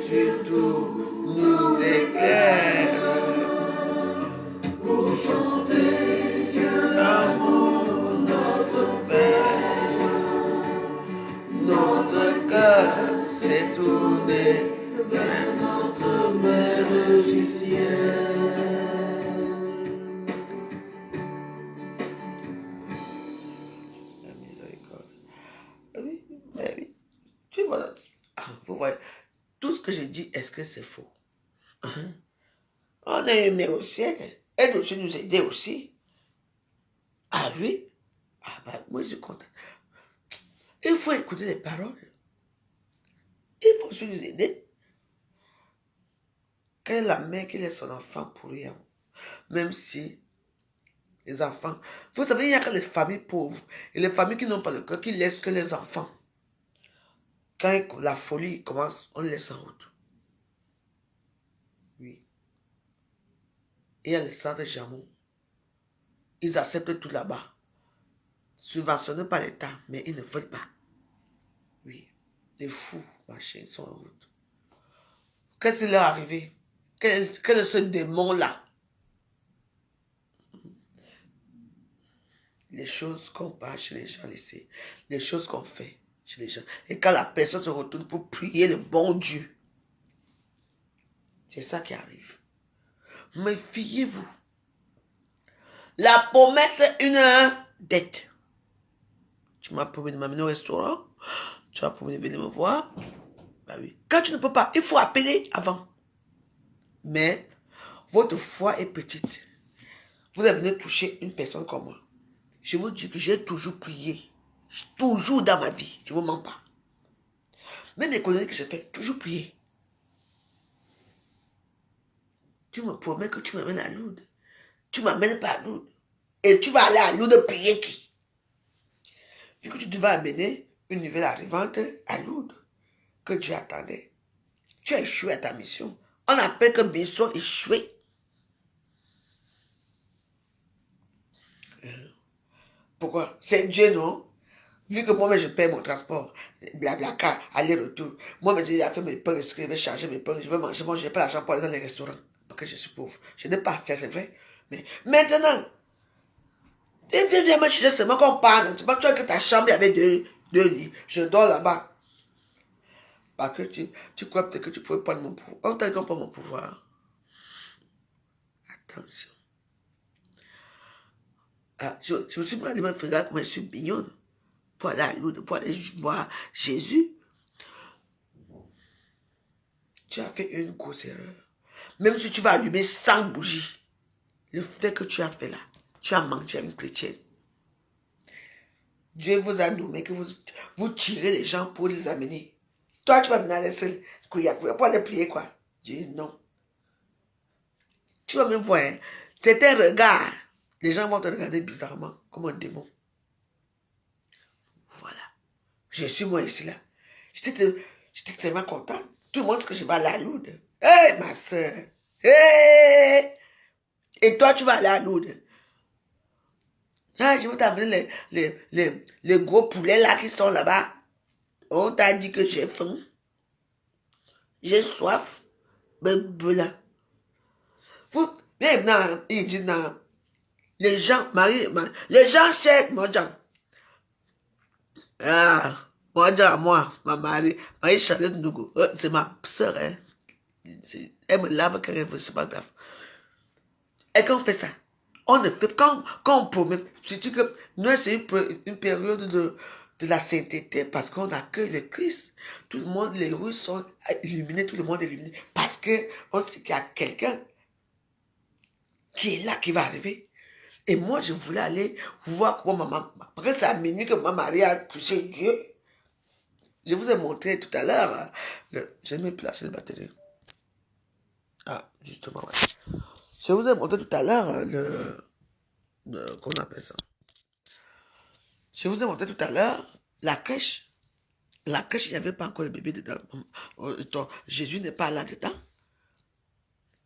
sur tout, nous éclaire. Pour chanter Dieu amour, notre Père. Notre cœur s'est tourné vers notre Mère du ciel. La miséricorde. Oui, oui. Tu vois, vous voyez, tout ce que je dis, est-ce que c'est faux? On a aimé au ciel. Elle aussi nous aider aussi. Ah oui? Ah bah, moi je suis content. Il faut écouter les paroles. Il faut aussi nous aider. Quelle est la mère qui laisse son enfant pourrir? Même si les enfants... Vous savez, il n'y a que les familles pauvres et les familles qui n'ont pas le cœur qui laissent que les enfants. Quand la folie commence, on les laisse en route. Oui. Il y a les centres de Jamon. Ils acceptent tout là-bas. Subventionnés par l'État, mais ils ne veulent pas. Oui. Les fous, machin, ils sont en route. Qu'est-ce qui leur est arrivé? Quel est ce démon-là? Les choses qu'on parle chez les gens laissés, les choses qu'on fait chez les gens. Et quand la personne se retourne pour prier le bon Dieu, c'est ça qui arrive. Méfiez-vous. La promesse est une dette. Tu m'as promis de m'amener au restaurant, tu as promis de venir me voir. Bah oui. Quand tu ne peux pas, il faut appeler avant. Mais votre foi est petite. Vous allez venir toucher une personne comme moi. Je vous dis que j'ai toujours prié. Toujours dans ma vie. Je ne vous mens pas. Même les colonies que j'ai fait, toujours prier. Tu me promets que tu m'amènes à Lourdes. Tu ne m'amènes pas à Lourdes. Et tu vas aller à Lourdes prier qui? Vu que tu devais amener une nouvelle arrivante à Lourdes, que Dieu attendait. Tu as échoué à ta mission. On appelle que mission échouée. Pourquoi? C'est Dieu, non? Vu que moi, je paie mon transport, blablacar, aller-retour. Moi, j'ai fait mes pains, je vais charger mes pains, je vais manger. Moi, je n'ai pas l'argent pour aller dans les restaurants. Parce que je suis pauvre. Je n'ai pas, c'est vrai. Mais maintenant, tu viens me chercher seulement qu'on parle. Tu vois que ta chambre, il y avait deux lits. Je dors là-bas. Parce que tu crois peut-être que tu pourrais prendre mon pouvoir. On t'a dit qu'on prend mon pouvoir. Attention. Ah, je me suis demandé, frère, comment je suis mignonne. Pour aller à Lourdes, pour aller voir Jésus. Tu as fait une grosse erreur. Même si tu vas allumer 100 bougies, le fait que tu as fait là, tu as menti à une chrétienne. Dieu vous a nommé que vous tirez les gens pour les amener. Toi, tu vas venir aller seul, pour aller prier quoi? Dieu, non. Tu vas même voir, hein, c'est un regard. Les gens vont te regarder bizarrement, comme un démon. Voilà. Je suis moi ici là. J'étais tellement content. Tout le monde sait que je vais aller à Lourdes. Hé, ma soeur. Hé! Et toi, tu vas aller à Lourdes. Ah, je vais t'amener les gros poulets là qui sont là-bas. On t'a dit que j'ai faim. J'ai soif. Ben, là. Vous, même non, il dit non. Les gens, les gens cherchent, mon Dieu. Ah, moi, ma Marie Charlotte Nougo, c'est ma soeur, hein. Elle me lave quand elle veut, c'est pas grave. Et quand on fait ça, on ne fait quand on promet, surtout que nous, c'est une période de la sainteté parce qu'on accueille le Christ. Tout le monde, les rues sont illuminées, tout le monde est illuminé parce qu'on sait qu'il y a quelqu'un qui est là, qui va arriver. Et moi, je voulais aller voir comment maman, parce que c'est à minuit que ma Marie a touché Dieu. Je vous ai montré tout à l'heure, j'ai mis placé le batterie. Ah, justement, ouais. Je vous ai montré tout à l'heure comment on appelle ça? Je vous ai montré tout à l'heure la crèche. La crèche, il n'y avait pas encore le bébé dedans. Jésus n'est pas là dedans.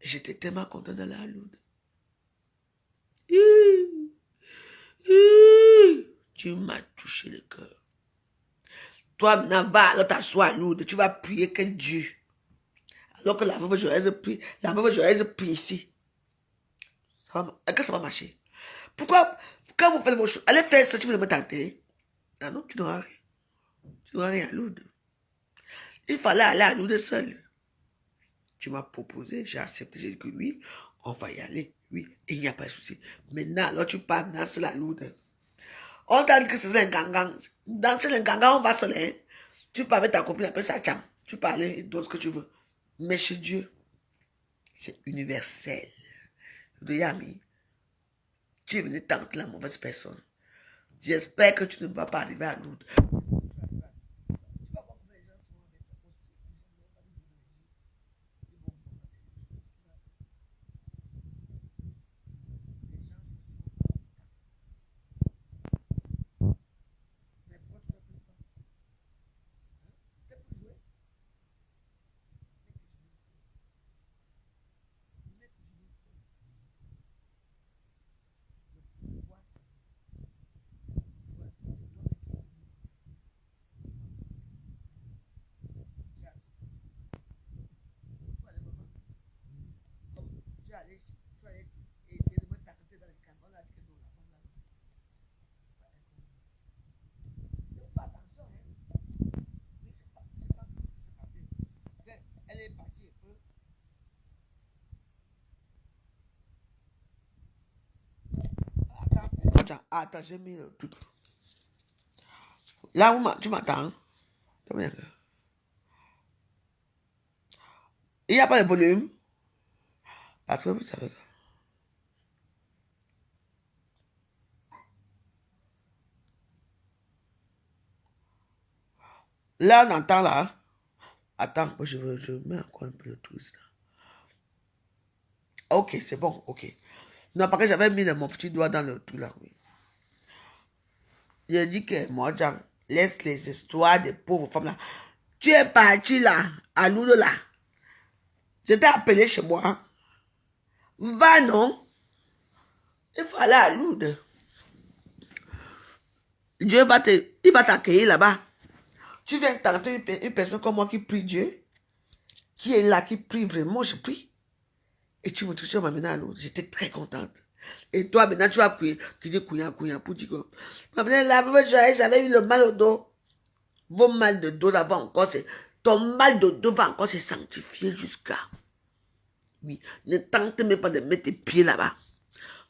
J'étais tellement content d'aller à Lourdes. Tu m'as touché le cœur. Toi, maintenant, va alors t'asseoir à Lourdes. Tu vas prier que Dieu. Alors que la veuve Joëse prie. La veuve Joëse prie ici. Est-ce que ça va marcher? Pourquoi, quand vous faites vos choses, allez faire ça, tu veux me tenter. Ah non, tu n'auras rien. Tu n'auras rien à Lourdes. Il fallait aller à Lourdes seul. Tu m'as proposé, j'ai accepté, j'ai dit que oui, on va y aller. Oui, et il n'y a pas de souci. Maintenant, alors tu pars dans la Lourdes. On t'a dit que c'est un gangang. Dans le gangang, on va se l'aider. Tu parles avec ta copine, appelle ça Tcham. Tu parlais d'autre ce que tu veux. Mais chez Dieu, c'est universel. Yami, tu es venu tenter la mauvaise personne. J'espère que tu ne vas pas arriver à Lourdes. Elle est partie un peu. Attends, j'ai mis le truc. Là où tu m'attends. Il n'y a pas de volume. Parce que vous savez. Là, on entend là. Attends, je mets encore un peu le twist. Ok, c'est bon, ok. Non, parce que j'avais mis mon petit doigt dans le tout là, oui. J'ai dit que moi, Jean, laisse les histoires des pauvres femmes là. Tu es parti là, à Lourdes là. Je t'ai appelé chez moi. Va, non? Il faut aller à Lourdes. Dieu il va t'accueillir là-bas. Tu viens tenter une personne comme moi qui prie Dieu, qui est là, qui prie vraiment, je prie. Et tu m'as amené à Lourdes. J'étais très contente. Et toi, maintenant, tu vas prier. Tu dis couillant pour dire que. J'avais eu le mal au dos. Vos mal de dos là-bas encore, ton mal de dos va encore se sanctifier jusqu'à. Oui, ne tente même pas de mettre tes pieds là-bas.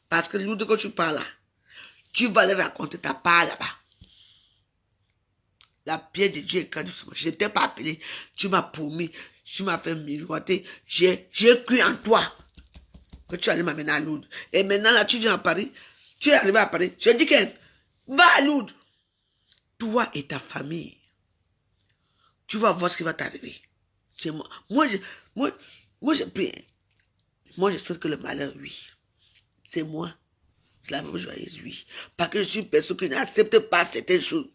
Parce que Lourdes, quand tu pars là, tu vas aller raconter ta part là-bas. La pierre de Dieu est quand doucement. Je ne t'ai pas appelé. Tu m'as promis. Tu m'as fait miroiter. J'ai cru en toi. Que tu allais m'amener à Lourdes. Et maintenant, là, tu viens à Paris. Tu es arrivé à Paris. Je dis que va à Lourdes. Toi et ta famille. Tu vas voir ce qui va t'arriver. C'est moi. Moi, je prie. Moi, je souhaite que le malheur, oui. C'est moi. C'est la vraie joyeuse, oui. Parce que je suis une personne qui n'accepte pas certaines choses.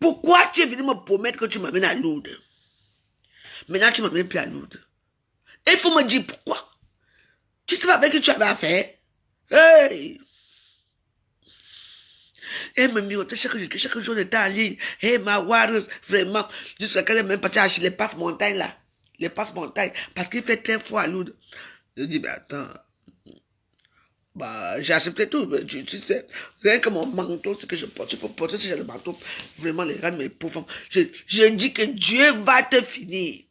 Pourquoi tu es venu me promettre que tu m'amènes à Lourdes? Maintenant, tu ne m'amènes plus à Lourdes. Et il faut me dire pourquoi. Tu sais pas avec qui tu avais affaire? Hey! Elle me mirotait chaque jour, était en ligne. Hey, ma wareuse, vraiment. Jusqu'à qu'elle est même partie acheter les passes-montagnes là. Les passes-montagnes. Parce qu'il fait très froid à Lourdes. Je dis, mais attends. Bah, j'ai accepté tout. Mais tu sais, rien que mon manteau, c'est que je porte. Je peux porter ce genre de manteau. Vraiment, les rendre mes pauvres femmes. Je dis que Dieu va te finir.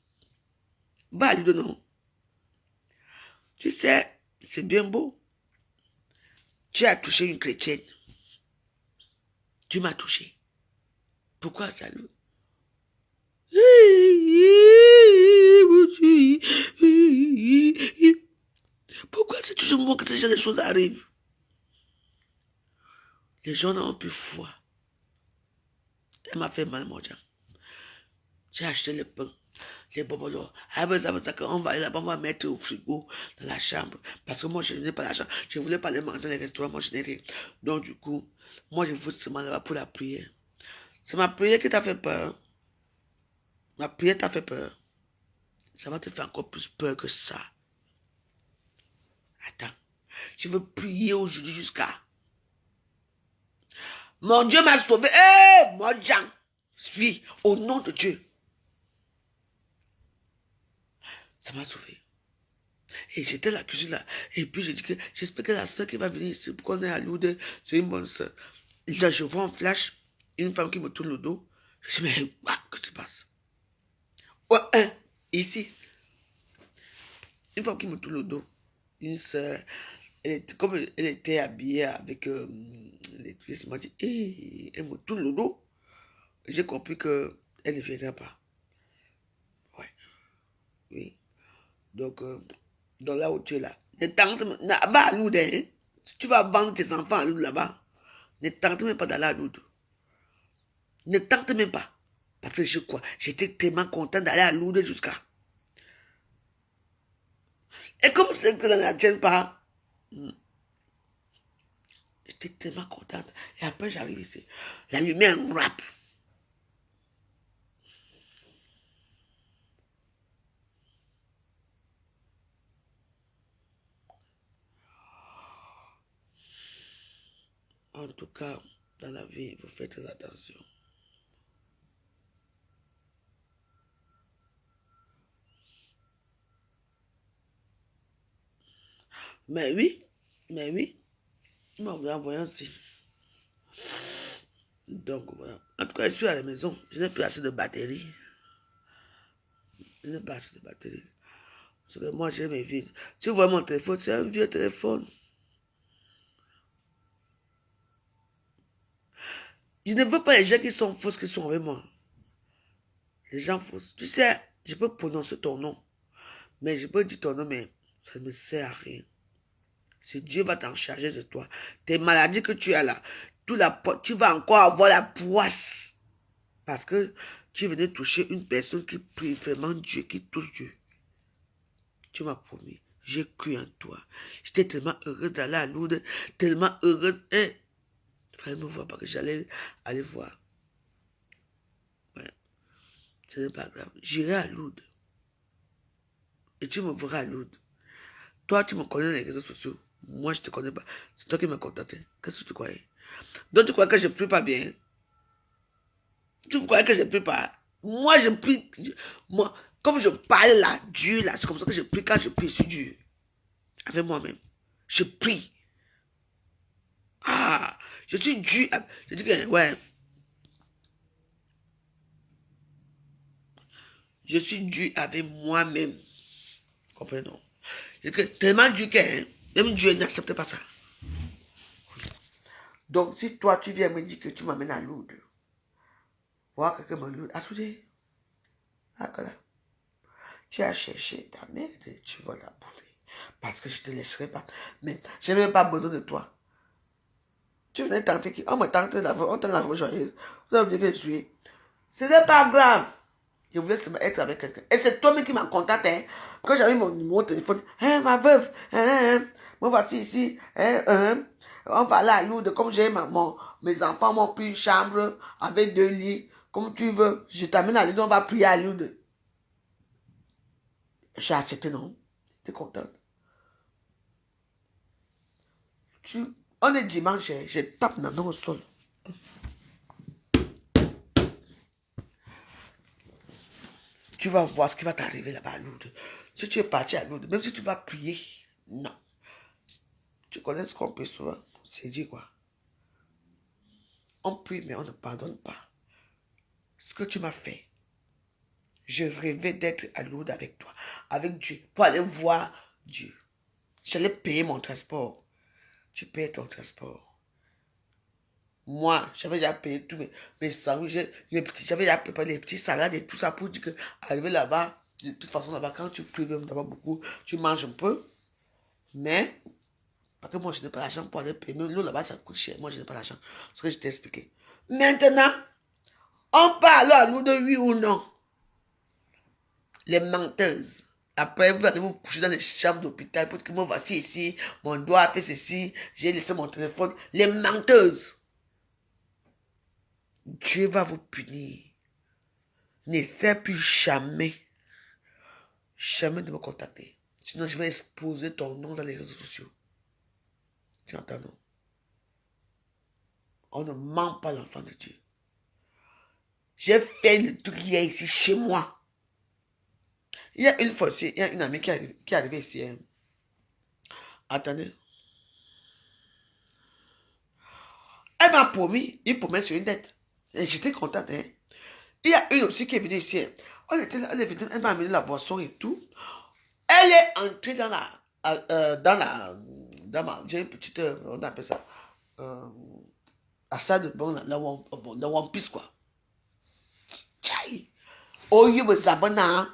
Va à Lourdes, non. Tu sais, c'est bien beau. Tu as touché une chrétienne. Tu m'as touché. Pourquoi ça, Lourdes? Pourquoi c'est toujours moi que ce genre de choses arrivent? Les gens n'ont plus foi. Elle m'a fait mal, mon Dieu. J'ai acheté le pain, les bobolos. On va aller là-bas, on va mettre au frigo, dans la chambre. Parce que moi, je n'ai pas l'argent. Je ne voulais pas aller manger dans les restaurants, moi, je n'ai rien. Donc, du coup, moi, je veux seulement là-bas pour la prière. C'est ma prière qui t'a fait peur. Ma prière t'a fait peur. Ça va te faire encore plus peur que ça. Attends. Je veux prier aujourd'hui jusqu'à... Mon Dieu m'a sauvé. Hé, mon Jean. Suis au nom de Dieu. Ça m'a sauvé. Et j'étais la cuisine là. Et puis je dis que j'espère que la soeur qui va venir ici, pour qu'on est à Lourdes, c'est une bonne soeur. Là, je vois en flash une femme qui me tourne le dos. Je dis, mais qu'est-ce qui se passe? Ouais, ici. Une femme qui me tourne le dos. Une soeur. Comme elle était habillée avec les pièces, elle m'a dit, hey, elle me tourne le dos. J'ai compris que elle ne viendra pas. Ouais. Oui. Donc là où tu es là, ne tente pas à Lourdes. Hein. Tu vas vendre tes enfants à Lourdes là-bas. Ne tente même pas d'aller à Lourdes. Ne tente même pas. Parce que je crois, j'étais tellement content d'aller à Lourdes jusqu'à. Et comme c'est que ça ne tient pas, j'étais tellement contente. Et après, j'arrive ici. La lumière rap. En tout cas, dans la vie, vous faites très attention. Mais oui, il m'a envoyé ainsi. Donc voilà. En tout cas, je suis à la maison. Je n'ai plus assez de batterie. Je n'ai pas assez de batterie. Parce que moi, j'ai mes vies. Tu vois mon téléphone, c'est un vieux téléphone. Je ne veux pas les gens qui sont fausses qui sont avec moi. Les gens fausses. Tu sais, je peux prononcer ton nom. Mais je peux dire ton nom, mais ça ne me sert à rien. Si Dieu va t'en charger de toi, tes maladies que tu as là, tu vas encore avoir la poisse. Parce que tu venais toucher une personne qui prie vraiment Dieu, qui touche Dieu. Tu m'as promis. J'ai cru en toi. J'étais tellement heureuse d'aller à Lourdes, tellement heureuse. Hein? Il fallait me voir parce que j'allais aller voir. Ouais. Ce n'est pas grave. J'irai à Lourdes. Et tu me verras à Lourdes. Toi, tu me connais dans les réseaux sociaux. Moi, je ne te connais pas. C'est toi qui m'as contacté. Qu'est-ce que tu croyais? Donc, tu crois que je ne prie pas bien? Tu croyais que je ne prie pas? Moi, je prie. Moi, comme je parle là, Dieu là, c'est comme ça que je prie quand je prie sur Dieu. Avec moi-même. Je prie. Ah, je suis Dieu. Je dis que, ouais. Je suis Dieu avec moi-même. Comprenons. Je dis que tellement Dieu qu'est, hein, même Dieu n'accepte pas ça. Donc, si toi, tu viens me dire que tu m'amènes à Lourdes, voir quelqu'un me Lourdes, à souder. Ah, là. Tu as cherché ta mère et tu vas la bouffer. Parce que je ne te laisserai pas. Mais je n'ai même pas besoin de toi. Tu venais tenter qui? On me tente d'avoir, on t'a joyeuse. Vous avez dit que je suis. Ce n'est pas grave. Je voulais seulement être avec quelqu'un. Et c'est toi-même qui m'as contacté. Hein, quand j'avais mon numéro de téléphone. Hein, ma veuve. Me voici ici. On va aller à Lourdes. Comme j'ai mes enfants m'ont pris une chambre avec 2 lits. Comme tu veux. Je t'amène à Lourdes. On va prier à Lourdes. J'ai accepté, non? J'étais contente. On est dimanche, je tape ma main au sol. Tu vas voir ce qui va t'arriver là-bas à Lourdes. Si tu es parti à Lourdes, même si tu vas prier, non. Tu connais ce qu'on peut souvent? C'est dit quoi? On prie, mais on ne pardonne pas. Ce que tu m'as fait, je rêvais d'être à Lourdes avec toi, avec Dieu, pour aller voir Dieu. J'allais payer mon transport. Tu payes ton transport. Moi, j'avais déjà payé tous mes sandwichs, j'avais déjà préparé les petits salades et tout ça pour dire que arriver là-bas, de toute façon là-bas, quand tu pries même d'abord beaucoup, tu manges un peu. Mais, parce que moi je n'ai pas l'argent pour aller payer. Même l'eau là-bas, ça coûte cher. Moi je n'ai pas l'argent. C'est ce que je t'ai expliqué. Maintenant, on parle à nous de oui ou non. Les menteuses. Après, vous allez vous coucher dans les chambres d'hôpital pour dire que moi voici ici, mon doigt a fait ceci, j'ai laissé mon téléphone. Les menteuses. Dieu va vous punir. N'essaie plus jamais, jamais de me contacter. Sinon, je vais exposer ton nom dans les réseaux sociaux. Tu entends, non? On ne ment pas l'enfant de Dieu. J'ai fait le truc hier ici, chez moi. Il y a une fois aussi, il y a une amie qui est arrivée ici. Hein. Attendez. Elle m'a promis une promesse sur une dette. Et j'étais contente. Hein. Il y a une aussi qui est venue ici. On était là, elle m'a amené la boisson et tout. Elle est entrée dans j'ai une petite, on appelle ça, la salle de bain, la One Piece, quoi. Tchaï. Oh, you me sabana.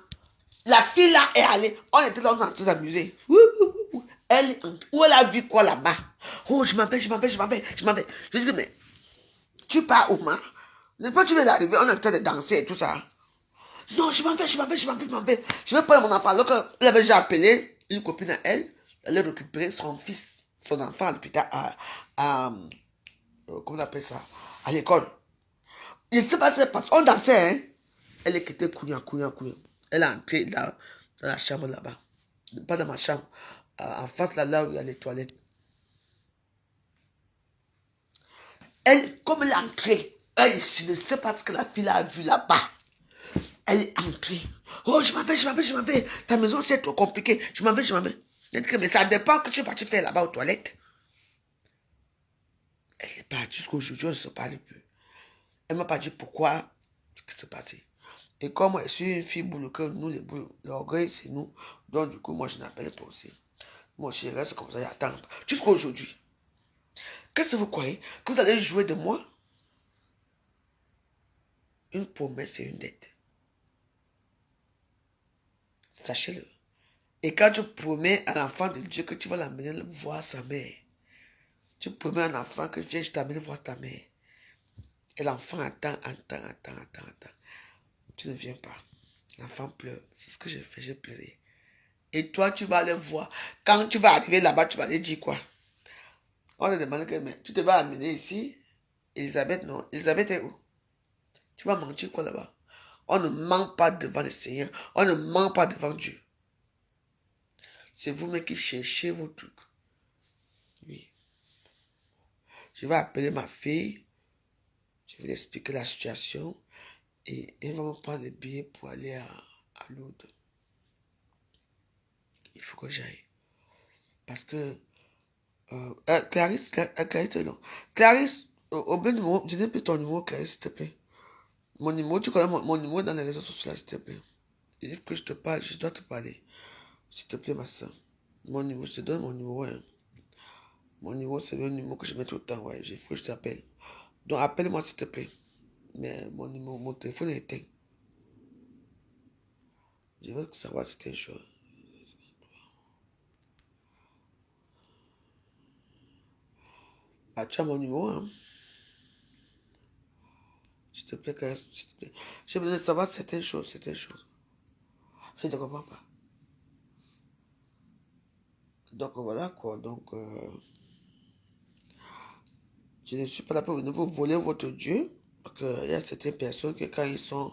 La fille là est allée. On était là, on est en train d'amuser. Elle, où elle a vu quoi là-bas? Oh, je m'appelle. Je dis, mais tu pars où, ma? N'est-ce pas, tu viens d'arriver, on est en train de danser et tout ça. Non, je m'en vais. Je vais prendre mon enfant. Alors qu'elle avait déjà appelé une copine à elle, elle allait récupérer son fils, son enfant à l'hôpital, comment on appelle ça? À l'école. Il ne sait pas ce qui se passe. On dansait, hein. Elle est quittée, couillant. Elle est entrée là, dans la chambre là-bas. Pas dans ma chambre. En face là où il y a les toilettes. Elle, comme elle est entrée, elle, je ne sais pas ce que la fille a vu là-bas. Elle est entrée. Oh, je m'en vais. Ta maison, c'est trop compliqué. Je m'en vais. Mais ça dépend que tu es parti faire là-bas aux toilettes. Elle est partie jusqu'aujourd'hui, on ne se parle plus. Elle m'a pas dit pourquoi, ce qui s'est passé. Et comme moi, je suis une fille boule, que nous, les boules, l'orgueil, c'est nous. Donc, du coup, moi, je n'appelle pas aussi. Moi, je reste comme ça, j'attends. Jusqu'à aujourd'hui. Qu'est-ce que vous croyez? Que vous allez jouer de moi? Une promesse et une dette. Sachez-le. Et quand tu promets à l'enfant de Dieu que tu vas l'amener voir sa mère, tu promets à un enfant que Dieu, je t'amène voir ta mère. Et l'enfant attend. Tu ne viens pas. L'enfant pleure. C'est ce que j'ai fait, j'ai pleuré. Et toi, tu vas aller voir. Quand tu vas arriver là-bas, tu vas aller dire quoi? On te demande que, mais tu te vas amener ici. Elisabeth, non. Elisabeth est où? Tu vas mentir quoi là-bas? On ne ment pas devant le Seigneur. On ne ment pas devant Dieu. C'est vous-même qui cherchez vos trucs. Oui. Je vais appeler ma fille. Je vais lui expliquer la situation. Et elle va me prendre le billet pour aller à Lourdes. Il faut que j'aille. Parce que Clarisse, non. Clarisse, au bon numéro, je n'ai plus ton numéro, Clarisse, s'il te plaît. Mon numéro, tu connais mon numéro dans les réseaux sociaux, s'il te plaît. Il faut que je te parle, je dois te parler. S'il te plaît, ma soeur. Mon numéro, je te donne mon numéro. Hein. Mon numéro, c'est le numéro que je mets tout le temps, ouais. Il faut que je t'appelle. Donc, appelle-moi, s'il te plaît. Mais mon numéro, mon téléphone est éteint. Je veux savoir si c'est une chose. Ah, tu as mon numéro, hein? S'il te plaît, Clarisse, s'il te plaît. J'ai besoin de savoir certaines choses. Je ne comprends pas. Donc voilà quoi. Donc je ne suis pas là pour venir vous voler votre Dieu. Parce qu'il y a certaines personnes que quand ils sont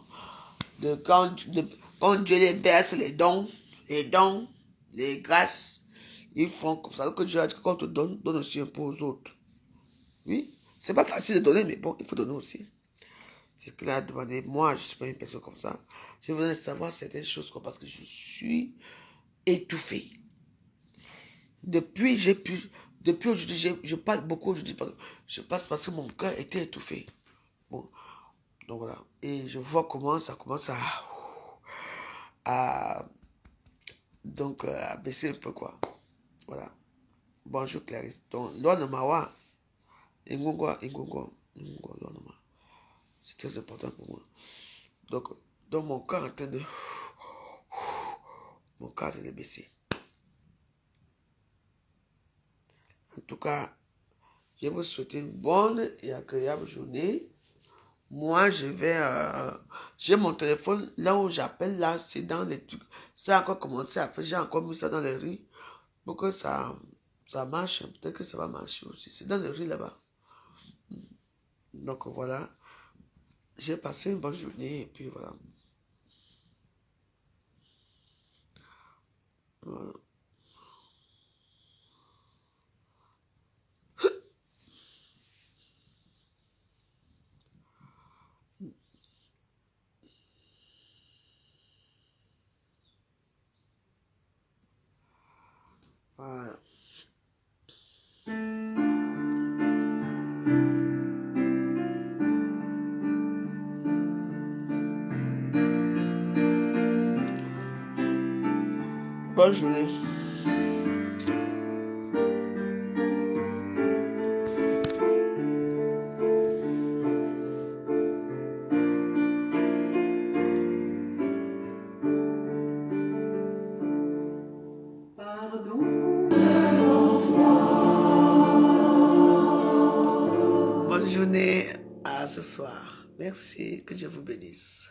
quand Dieu les verse les dons, les grâces, ils font comme ça. Alors que Dieu a dit qu'on te donne, donne aussi un peu aux autres. Oui, c'est pas facile de donner, mais bon, il faut donner aussi. C'est ce qu'il a demandé. Moi, je ne suis pas une personne comme ça. Je voulais savoir certaines choses parce que je suis étouffé. Depuis aujourd'hui, je parle beaucoup aujourd'hui. Je passe parce que mon cœur était étouffé. Bon, donc voilà. Et je vois comment ça commence à donc à baisser un peu quoi. Voilà. Bonjour Clarisse. Donc, l'onamawa, l'onama. C'est très important pour moi. Donc mon cœur est en train de mon cœur est en train de baisser. En tout cas, je vous souhaite une bonne et agréable journée. Moi, j'ai mon téléphone, là où j'appelle, là, c'est dans les trucs. Ça a encore commencé à faire, j'ai encore mis ça dans les rues pour que ça marche. Peut-être que ça va marcher aussi. C'est dans les rues là-bas. Donc voilà, j'ai passé une bonne journée et puis voilà. Voilà. Voilà. Bonne journée. journée à ce soir. Merci, que Dieu vous bénisse.